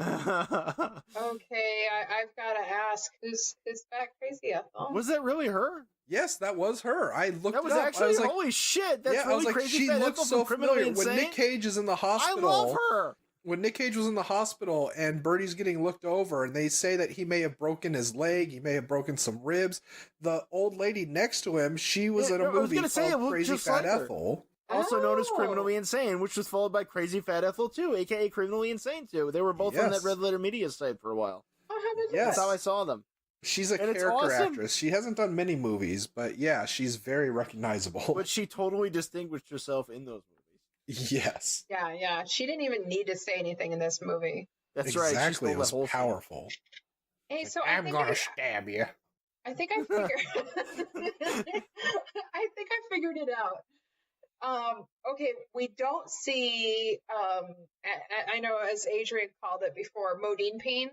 Okay, I've got to ask, who's Fat Crazy Ethel? Was that really her? Yes, that was her. I looked That was it up. actually, I was like, holy shit, that's yeah, really I was like, Crazy she Fat looks Ethel so from Criminally familiar. When Insane. Nick Cage is in the hospital, I love her. When Nick Cage was in the hospital and Birdy's getting looked over, and they say that he may have broken his leg, he may have broken some ribs. The old lady next to him, she was in a movie called Crazy Fat Ethel. Also known as Criminally Insane, which was followed by Crazy Fat Ethel 2, aka Criminally Insane 2. They were both on that Red Letter Media site for a while. That's how I saw them. She's a character actress. She hasn't done many movies, but yeah, she's very recognizable. But she totally distinguished herself in those movies. Yes. Yeah. She didn't even need to say anything in this movie. That's right. Exactly. It was powerful. Hey, so I'm gonna stab you. I think I figured. I think I figured it out. Okay, we don't see. I know, as Adrian called it before, Modine Peen.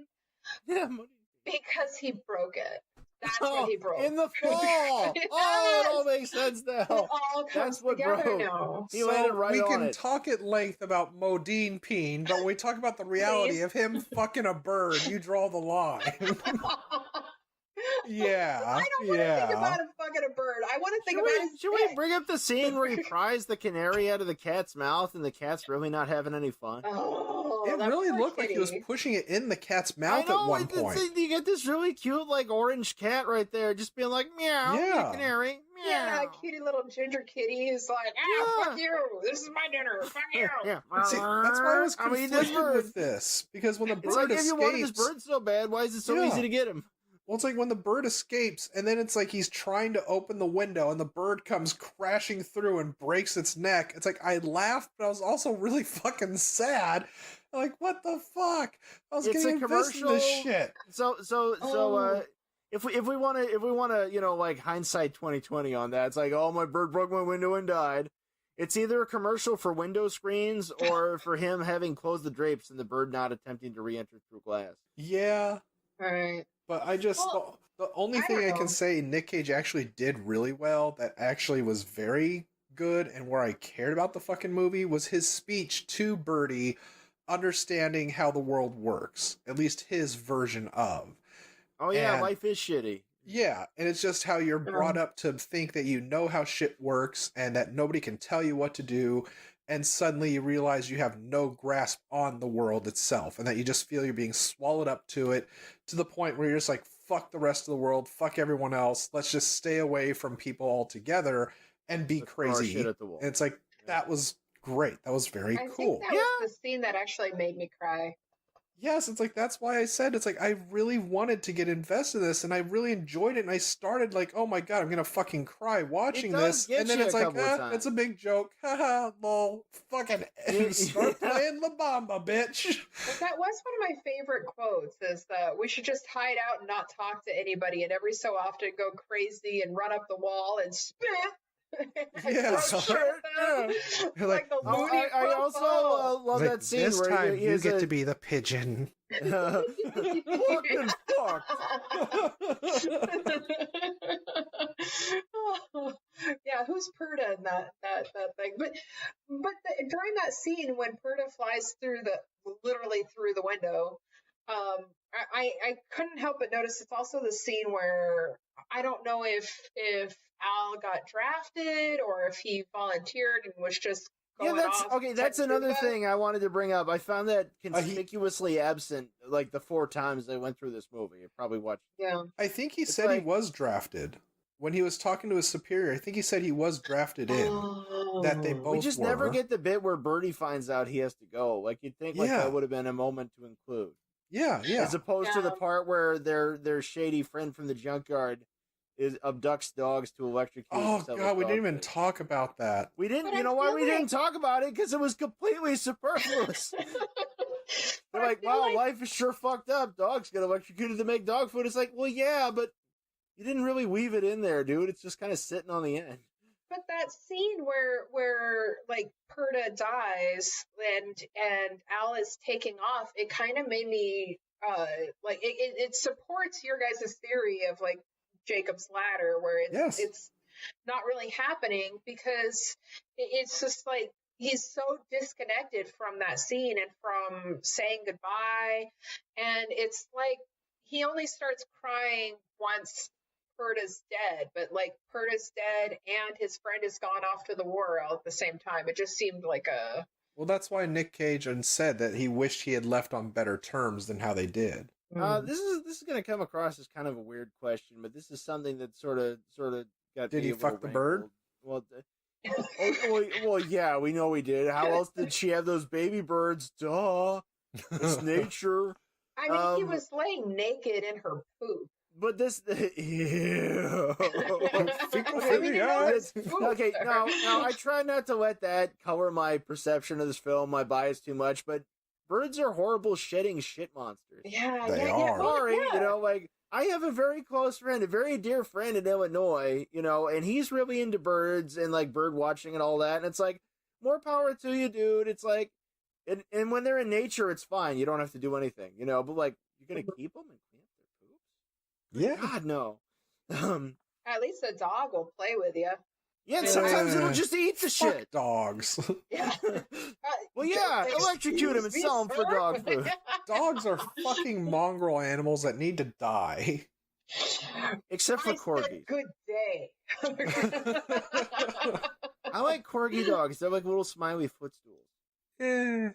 Yeah, Modine. Because he broke it. That's what he broke. In the fall. Yes! Oh, it all makes sense now. It all comes together now. He landed right on it. We can talk at length about Modine Peen, but when we talk about the reality of him fucking a bird, you draw the line. Yeah. I don't want to think about him fucking a bird. I want to think about his Should we bring up the scene where he pries the canary out of the cat's mouth and the cat's really not having any fun? Oh, it really looked like he was pushing it in the cat's mouth at one point. You get this really cute, like, orange cat right there just being like, meow, canary, meow. Yeah, cutie little ginger kitty who's like, fuck you, this is my dinner, fuck you. See, that's why I was conflicted with this, because when the bird escapes... if you wanted this bird so bad, why is it so easy to get him? Well, it's like when the bird escapes, and then it's like he's trying to open the window, and the bird comes crashing through and breaks its neck. It's like, I laughed, but I was also really fucking sad. I'm like, what the fuck? I was getting invested in this shit. If we want to, you know, like, hindsight 2020 on that, it's like, oh, my bird broke my window and died. It's either a commercial for window screens or for him having closed the drapes and the bird not attempting to re-enter through glass. Yeah. Right. But I just, the only thing I can say Nick Cage actually did really well, that actually was very good and where I cared about the fucking movie, was his speech to Birdy, understanding how the world works. At least his version of. Oh yeah, life is shitty. Yeah, and it's just how you're brought up to think that you know how shit works and that nobody can tell you what to do, and suddenly you realize you have no grasp on the world itself, and that you just feel you're being swallowed up to it, to the point where you're just like, fuck the rest of the world, fuck everyone else, let's just stay away from people altogether and be crazy. Shit at the wall. And it's like, that was great. That was very cool. I think that was the scene that actually made me cry. Yes, it's like, that's why I said, it's like, I really wanted to get invested in this, and I really enjoyed it, and I started like, oh my god, I'm gonna fucking cry watching this, and then it's like, it's a big joke, haha, lol, fucking start playing La Bamba, bitch. But that was one of my favorite quotes, is that we should just hide out and not talk to anybody, and every so often go crazy and run up the wall and spit. Yeah, like I also love that scene this where time you get to be the pigeon. Fucking fuck. Yeah, who's Perda in that thing? But during that scene when Perda flies literally through the window, I couldn't help but notice it's also the scene where I don't know if Al got drafted or if he volunteered and was just going that's another thing I wanted to bring up. I found that conspicuously absent, like, the 4 times I went through this movie. I probably watched. Yeah, I think he said he was drafted when he was talking to his superior. I think he said he was drafted in. That they both. We just never get the bit where Birdy finds out he has to go. Like, you'd think that would have been a moment to include. Yeah. As opposed to the part where their shady friend from the junkyard abducts dogs to electrocute. Oh god, we didn't even talk about that. We didn't. You know why we didn't talk about it? Because it was completely superfluous. They're like, wow, life is sure fucked up. Dogs get electrocuted to make dog food. It's like, well, yeah, but you didn't really weave it in there, dude. It's just kind of sitting on the end. But that scene where like Perda dies and Al is taking off, it kind of made me like it supports your guys' theory of like Jacob's Ladder, where it's not really happening, because it's just like he's so disconnected from that scene and from saying goodbye. And it's like he only starts crying once Perda's dead, but like Perda's dead and his friend has gone off to the war all at the same time. It just seemed like a... Well, that's why Nick Cage said that he wished he had left on better terms than how they did. This is going to come across as kind of a weird question, but this is something that sort of got. Did he fuck the bird? Well, well, yeah, we know he did. How else did she have those baby birds? Duh, it's nature. I mean, he was laying naked in her poop. But this, ew. Okay, now I try not to let that color my perception of this film, my bias too much, but birds are horrible shedding shit monsters. Yeah, they are. Sorry, yeah. you know, like, I have a very close friend, a very dear friend in Illinois, you know, and he's really into birds and, like, bird watching and all that, and it's like, more power to you, dude. It's like, and when they're in nature, it's fine. You don't have to do anything, you know, but, like, you're gonna keep them and clean up their poops? Yeah. God, no. At least the dog will play with you. Yeah, and sometimes it'll just eat the Fuck shit. dogs. Yeah. Well, yeah, electrocute him and sell him for dog food. Dogs are fucking mongrel animals that need to die. Except for corgis. Good day. I like corgi dogs. They're like little smiley footstools. Eh.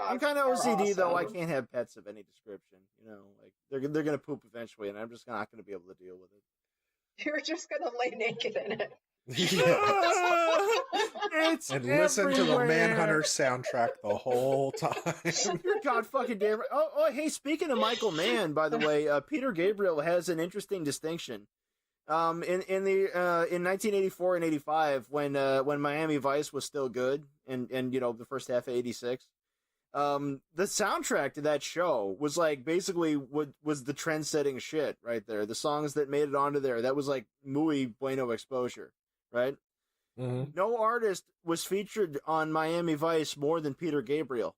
I'm kind of OCD though. I can't have pets of any description. You know, like they're gonna poop eventually, and I'm just not gonna be able to deal with it. You're just gonna lay naked in it. Yeah. It's And listen to the everywhere. Manhunter soundtrack the whole time. God fucking damn it. Oh, hey, speaking of Michael Mann, by the way, Peter Gabriel has an interesting distinction. In 1984 and 85, when Miami Vice was still good, and you know, the first half of 86, the soundtrack to that show was like basically what was the trend-setting shit right there. The songs that made it onto there, that was like muy bueno exposure, right? Mm-hmm. No artist was featured on Miami Vice more than Peter Gabriel.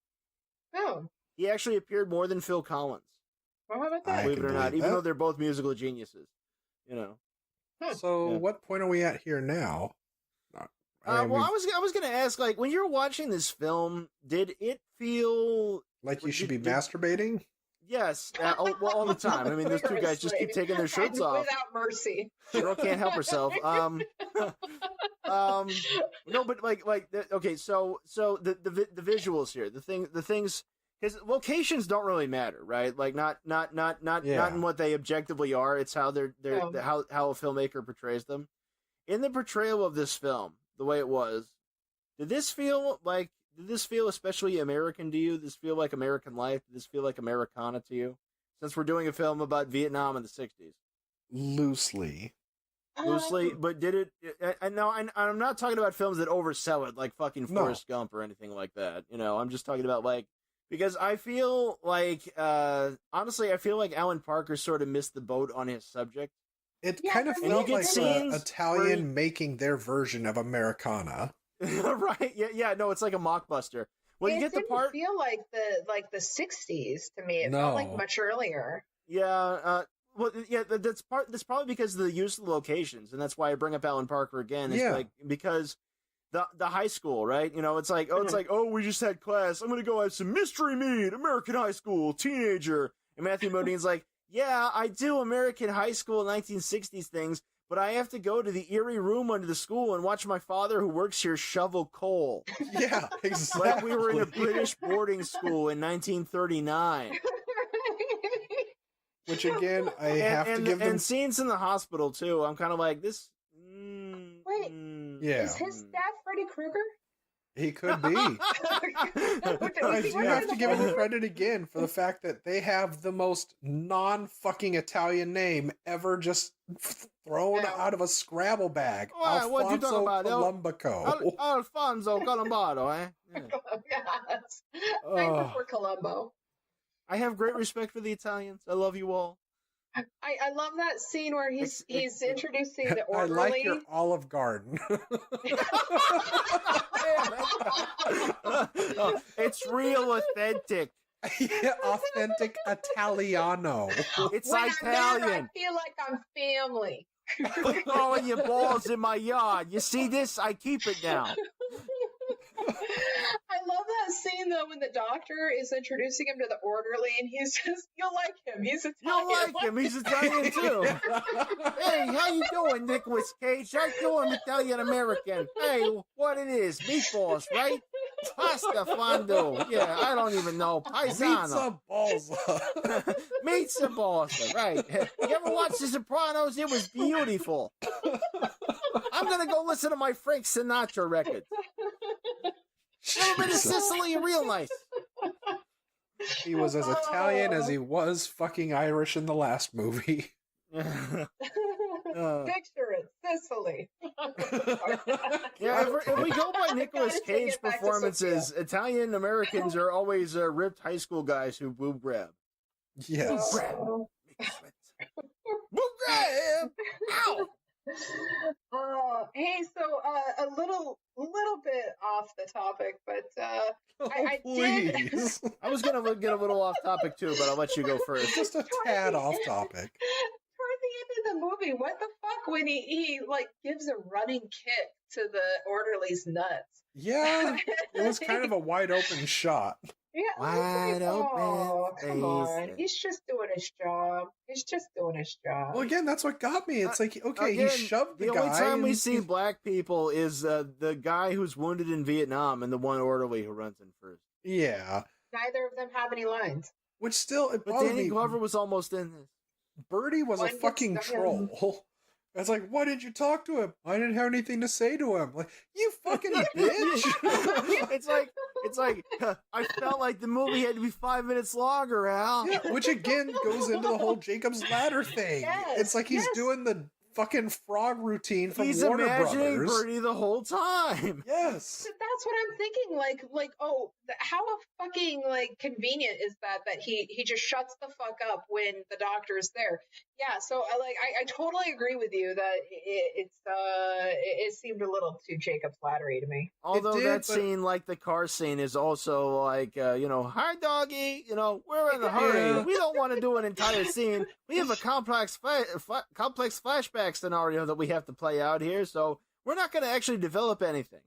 Oh. He actually appeared more than Phil Collins. Well, how about that? Believe it or not, even that. though they're both musical geniuses, you know. So, Yeah. what point are we at here now? I mean, Well, I was gonna ask, like, when you're watching this film, did it feel like you should be did- masturbating? Yes, all the time. I mean, those two guys just keep taking their shirts off. Without mercy. The girl can't help herself. No, but okay, so the visuals here, the things, because locations don't really matter, right? Like not in what they objectively are. It's how how a filmmaker portrays them. In the portrayal of this film, the way it was, did this feel especially American to you? Did this feel like American life? Did this feel like Americana to you? Since we're doing a film about Vietnam in the 60s. Loosely. But did it? And I'm not talking about films that oversell it, like fucking Forrest Gump or anything like that. You know, I'm just talking about like, because I feel like, honestly, I feel like Alan Parker sort of missed the boat on his subject. It kind of felt get like scenes the Italian making their version of Americana. Right? Yeah. No, it's like a mockbuster. Well, you get the part. It didn't feel like the 60s to me. It felt like much earlier. Yeah. Well, yeah. That's probably because of the use of the locations, and that's why I bring up Alan Parker again. It's like because the high school, right? You know, it's like we just had class. I'm gonna go have some mystery meat, American high school, teenager, and Matthew Modine's like, yeah, I do American high school 1960s things, but I have to go to the eerie room under the school and watch my father who works here shovel coal. Yeah, exactly. Like we were in a British boarding school in 1939. Which again, I have to give them. And scenes in the hospital too. I'm kind of like this. Wait, yeah. Is his dad Freddy Krueger? He could be. I do have to give him credit again for the fact that they have the most non-fucking Italian name ever just thrown out of a Scrabble bag. Well, what you talking about? Columbico. Alfonso Colombato, eh? Yeah. Yes. I prefer Columbo. I have great respect for the Italians. I love you all. I love that scene where he's introducing the I orderly. like your Olive Garden. It's real authentic. Yeah, authentic Italiano. It's when Italian. I'm there, I feel like I'm family. Quit throwing your balls in my yard. You see this? I keep it now. I love that scene though when the doctor is introducing him to the orderly, and he says, "You'll like him. He's Italian." You'll like him. He's Italian too. Hey, how you doing, Nicolas Cage? How you doing, Italian American? Hey, what it is? Meatballs, right? Pasta fondue. Yeah, I don't even know. Paisano. Pizza balsa. Pizza balsa, right. You ever watch The Sopranos? It was beautiful. I'm going to go listen to my Frank Sinatra records. Never been to Sicily, real nice. He was as Italian as he was fucking Irish in the last movie. Picture it, Sicily. Yeah, if we go by Nicolas Cage performances, Italian Americans are always ripped high school guys who boob grab. Yes. Boob grab! Ow! Hey, so a little bit off the topic, but I did. Please. I was gonna get a little off topic too, but I'll let you go first. Just a tad off topic. Toward the end of the movie, what the fuck when he like gives a running kick to the orderly's nuts? Yeah, it was kind of a wide open shot. Yeah, Wide open come on. faces. He's just doing his job. He's just doing his job. Well, again, that's what got me. It's like, okay, Again, he shoved the guy. only time we and see black people is the guy who's wounded in Vietnam and the one orderly who runs in first. Yeah, Neither of them have any lines. which still, it But bothered Danny me. Glover was almost in this. Birdy was One a gets fucking done. troll. I was like, why didn't you talk to him? I didn't have anything to say to him. Like, you fucking bitch. it's like I felt like the movie had to be 5 minutes longer, Al. Yeah, which again goes into the whole Jacob's Ladder thing. Yes, It's like he's yes. doing the fucking frog routine from He's Warner imagining Brothers. Birdie the whole time. Yes. That's what I'm thinking. Like, oh, how fucking like convenient is that he just shuts the fuck up when the doctor's there? Yeah. So I totally agree with you that it seemed a little too Jacob's Laddery to me. Although did, that but- scene, like the car scene, is also like, hi doggy, we're in a hurry. Yeah. We don't want to do an entire scene. We have a complex flashback scenario that we have to play out here, so we're not going to actually develop anything.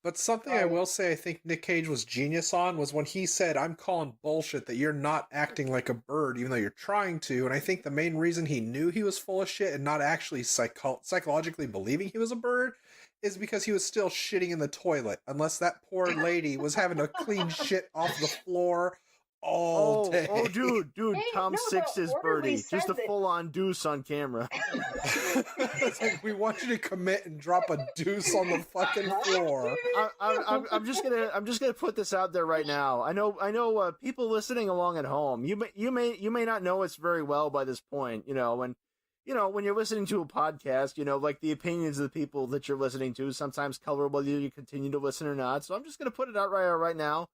But something I will say I think Nick Cage was genius on was when he said, I'm calling bullshit that you're not acting like a bird, even though you're trying to. And I think the main reason he knew he was full of shit and not actually psychologically believing he was a bird is because he was still shitting in the toilet, unless that poor lady was having to clean shit off the floor all day. Oh, dude, Hey, Tom no, Six the is orderly Birdie. said Just a that- full-on deuce on camera. It's like, we want you to commit and drop a deuce on the fucking floor. I'm just gonna put this out there right now. I know people listening along at home. You may not know us very well by this point. When you're listening to a podcast, like the opinions of the people that you're listening to sometimes color whether you continue to listen or not. So I'm just gonna put it out right now.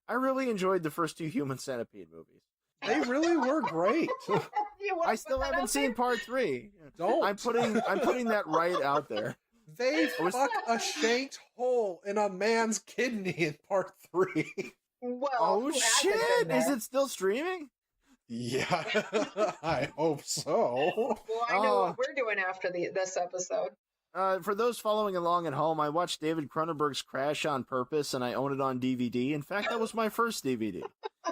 I really enjoyed the first two Human Centipede movies. They really were great. You wanna I still put that haven't out seen there? part 3. Don't. I'm putting that right out there. They fuck a shanked hole in a man's kidney in part 3. Well, Oh who hasn't shit! been Is there? it still streaming? Yeah, I hope so. Well, I know Oh. what we're doing after this episode. For those following along at home, I watched David Cronenberg's Crash on purpose, and I own it on DVD. In fact, that was my first DVD.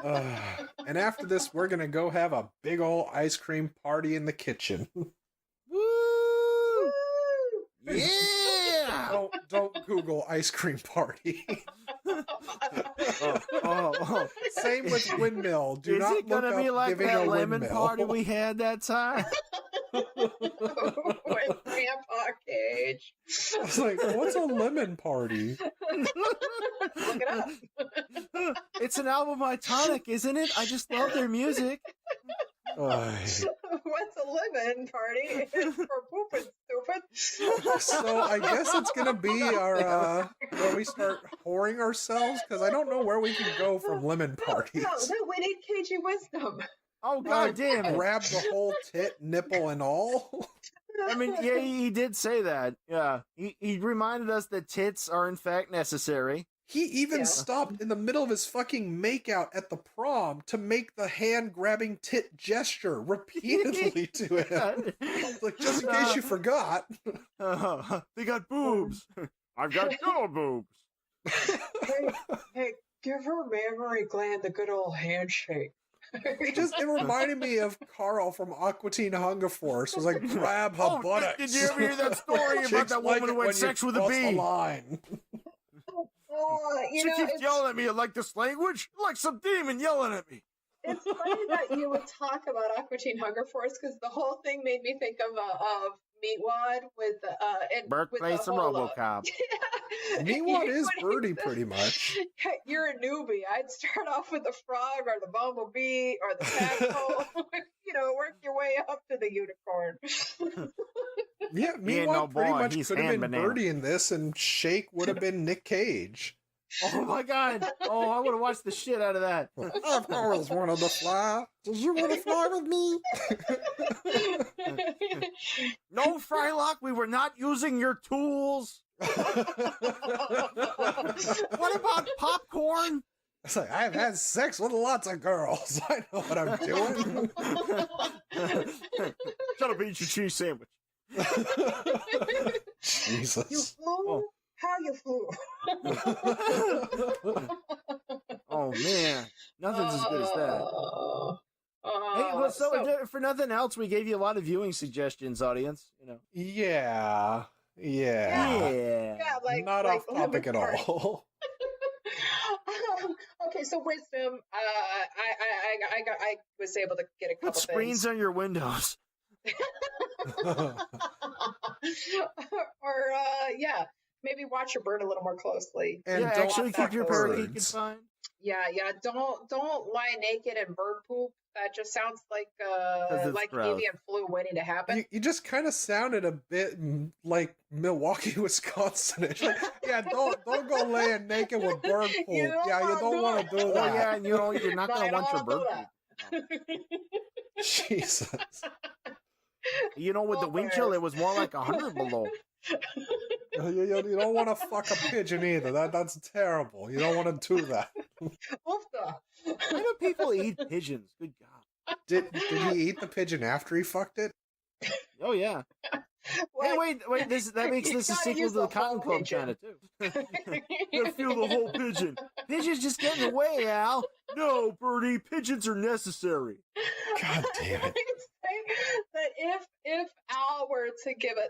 And after this, we're gonna go have a big ol' ice cream party in the kitchen. Woo! Yeah! Don't Google ice cream party. Oh. Same with windmill. Do Is not it gonna look be up like giving that a lemon windmill. party we had that time? With Grandpa Cage. I was like, what's a lemon party? Look it up. It's an album by Tonic, isn't it? I just love their music. What's a lemon party? It's for pooping, stupid. So I guess it's gonna be our where we start whoring ourselves, because I don't know where we can go from lemon parties. No, we need cagey wisdom. Oh, god damn it. Grab the whole tit, nipple, and all. I mean, yeah, he did say that. Yeah. He reminded us that tits are in fact necessary. He even Yeah. stopped in the middle of his fucking makeout at the prom to make the hand-grabbing tit gesture repeatedly to him. Like, just in case you forgot. They got boobs. I've got little boobs. Hey, give her mammary gland the good old handshake. It reminded me of Carl from Aqua Teen Hunger Force. It was like, grab her buttocks. Did you ever hear that story about Chicks that like woman it who had when sex you with a cross the bee? line. You She know, keeps yelling at me like this language, like some demon yelling at me. It's funny that you would talk about Aqua Teen Hunger Force because the whole thing made me think of Meatwad with Birthplace of RoboCop. Meatwad is Birdy, pretty much. You're a newbie. I'd start off with the frog or the bumblebee or the tadpole. Work your way up to the unicorn. Yeah, Meatwad pretty much could have been Birdy in this, and Shake would have been Nick Cage. Oh my god! Oh, I would have watched the shit out of that. I've always wanted to fly. Did you want to fly with me? No, Frylock, we were not using your tools. What about popcorn? It's like, I've had sex with lots of girls. I know what I'm doing. Shut up, eat your cheese sandwich. Jesus. You flew? How you flew? Oh man, nothing's as good as that. Hey, well, so for nothing else, we gave you a lot of viewing suggestions, audience. Yeah. Not off topic at all. Okay, so wisdom. I was able to get a couple Put screens on your windows. Or maybe watch your bird a little more closely. And yeah, don't actually keep your parakeet birds. confined. Yeah. Don't lie naked in bird poop. That just sounds like gross. avian flu waiting to happen. You just kind of sounded a bit like Milwaukee, Wisconsin. Like, yeah, don't go laying naked with bird poop. You don't want to do that. Oh yeah, and you're not going to want your bird poop. Jesus. With the wind chill, it was more like 100 below. You don't want to fuck a pigeon either. That's terrible. You don't want to do that. Why do people eat pigeons? Good God. Did he eat the pigeon after he fucked it? Oh yeah. Hey, wait! That makes this a sequel to the Cotton Club China too. Gotta feel the whole pigeon. Pigeons just getting away, Al. No, Birdy, pigeons are necessary. God damn it. That if Al were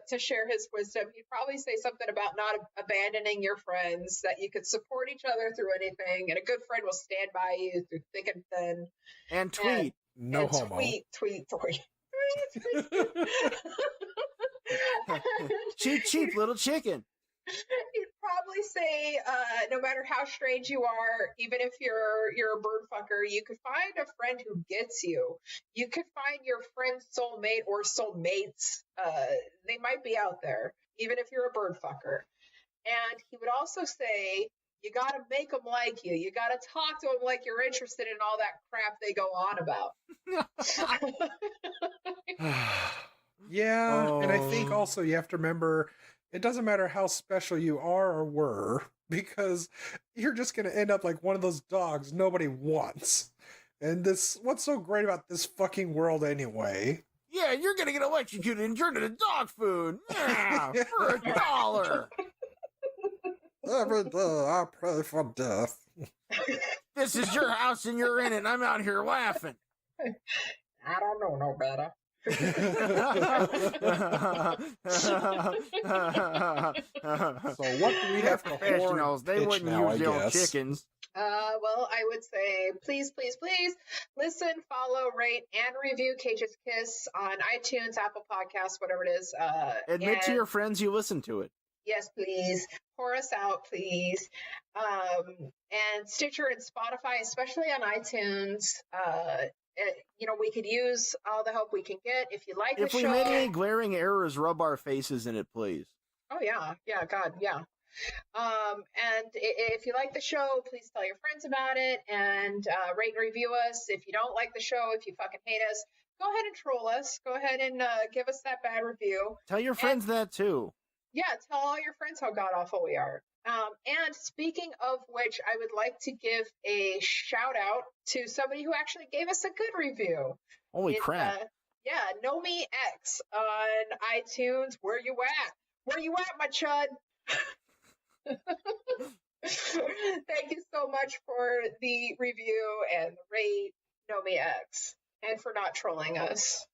to share his wisdom, he'd probably say something about not abandoning your friends, that you could support each other through anything, and a good friend will stand by you through thick and thin. And tweet. No homo. Tweet. Cheap little chicken. He'd probably say, no matter how strange you are, even if you're a bird fucker, you could find a friend who gets you. You could find your friend's soulmate or soulmates. They might be out there, even if you're a bird fucker. And he would also say, you got to make them like you. You got to talk to them like you're interested in all that crap they go on about. Yeah, and I think also you have to remember, it doesn't matter how special you are or were, because you're just going to end up like one of those dogs nobody wants. And what's so great about this fucking world anyway? Yeah, you're going to get electrocuted and turned into dog food. Yeah, for $1. Every day I pray for death. This is your house and you're in it, and I'm out here laughing. I don't know no better. So what do we have to professionals? They wouldn't now, use the old chickens. Well, I would say please listen, follow, rate, and review Cage's Kiss on iTunes, Apple Podcasts, whatever it is. Admit to your friends you listen to it. Yes, please. Pour us out, please. And Stitcher and Spotify, especially on iTunes. We could use all the help we can get. If you like the show. If we made any glaring errors, rub our faces in it, please. Oh, yeah. Yeah, God, yeah. And if you like the show, please tell your friends about it and rate and review us. If you don't like the show, if you fucking hate us, go ahead and troll us. Go ahead and give us that bad review. Tell your friends that, too. Yeah, tell all your friends how god-awful we are. And speaking of which, I would like to give a shout-out to somebody who actually gave us a good review. Holy crap. Nomi X on iTunes. Where you at? Where you at, my chud? Thank you so much for the review and the rate, NomiX, and for not trolling us.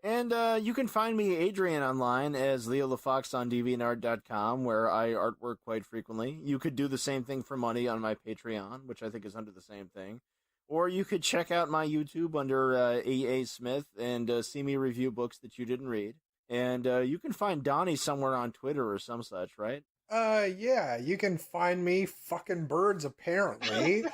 And you can find me, Adrian, online as Leo the Fox on DeviantArt.com, where I artwork quite frequently. You could do the same thing for money on my Patreon, which I think is under the same thing. Or you could check out my YouTube under E.A. Smith and see me review books that you didn't read. And you can find Donnie somewhere on Twitter or some such, right? Yeah, you can find me fucking birds, apparently.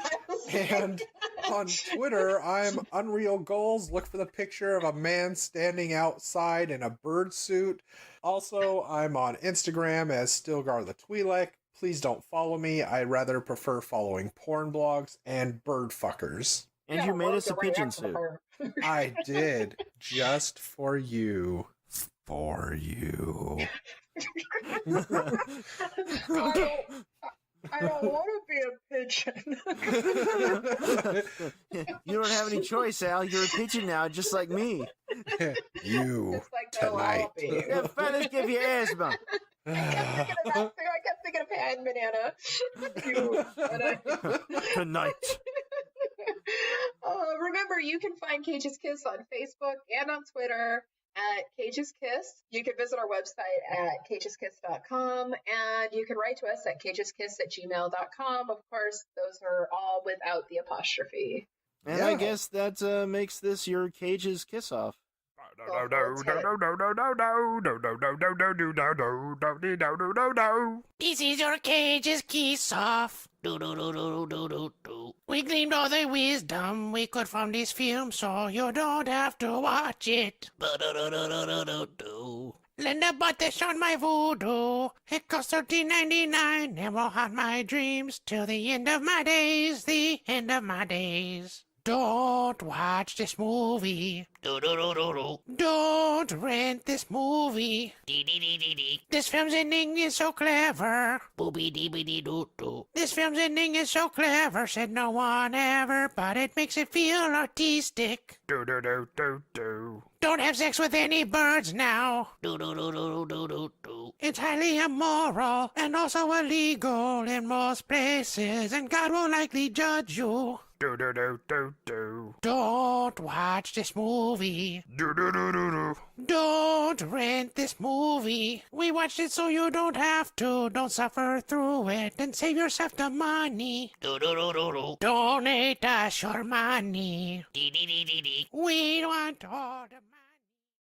And on Twitter, I'm Unreal Goals. Look for the picture of a man standing outside in a bird suit. Also, I'm on Instagram as Stilgar the Twi'lek. Please don't follow me. I rather prefer following porn blogs and bird fuckers. And you made us a pigeon suit. I did. Just for you. For you. I don't want to be a pigeon. You don't have any choice, Al. You're a pigeon now, just like me. You like tonight. Yeah, feathers give you asthma. I kept thinking of Pan Banana. You Tonight. Remember, you can find Cage's Kiss on Facebook and on Twitter at Cage's Kiss. You can visit our website at cageskiss.com, and you can write to us at cageskiss@gmail.com. Of course, those are all without the apostrophe. And I guess that makes this your Cage's Kiss Off. This is your Cage's Kiss Off. We gleaned all the wisdom we could from this film, so you don't have to watch it. Linda bought this on my voodoo. It cost $13.99 and will haunt my dreams till the end of my days, the end of my days. Don't watch this movie. Don't rent this movie. This film's ending is so clever. This film's ending is so clever, said no one ever, but it makes it feel artistic. Don't have sex with any birds now. It's highly immoral and also illegal in most places, and God will likely judge you. Don't watch this movie. Don't rent this movie. We watched it so you don't have to. Don't suffer through it and save yourself the money. Donate us your money. We want all the money.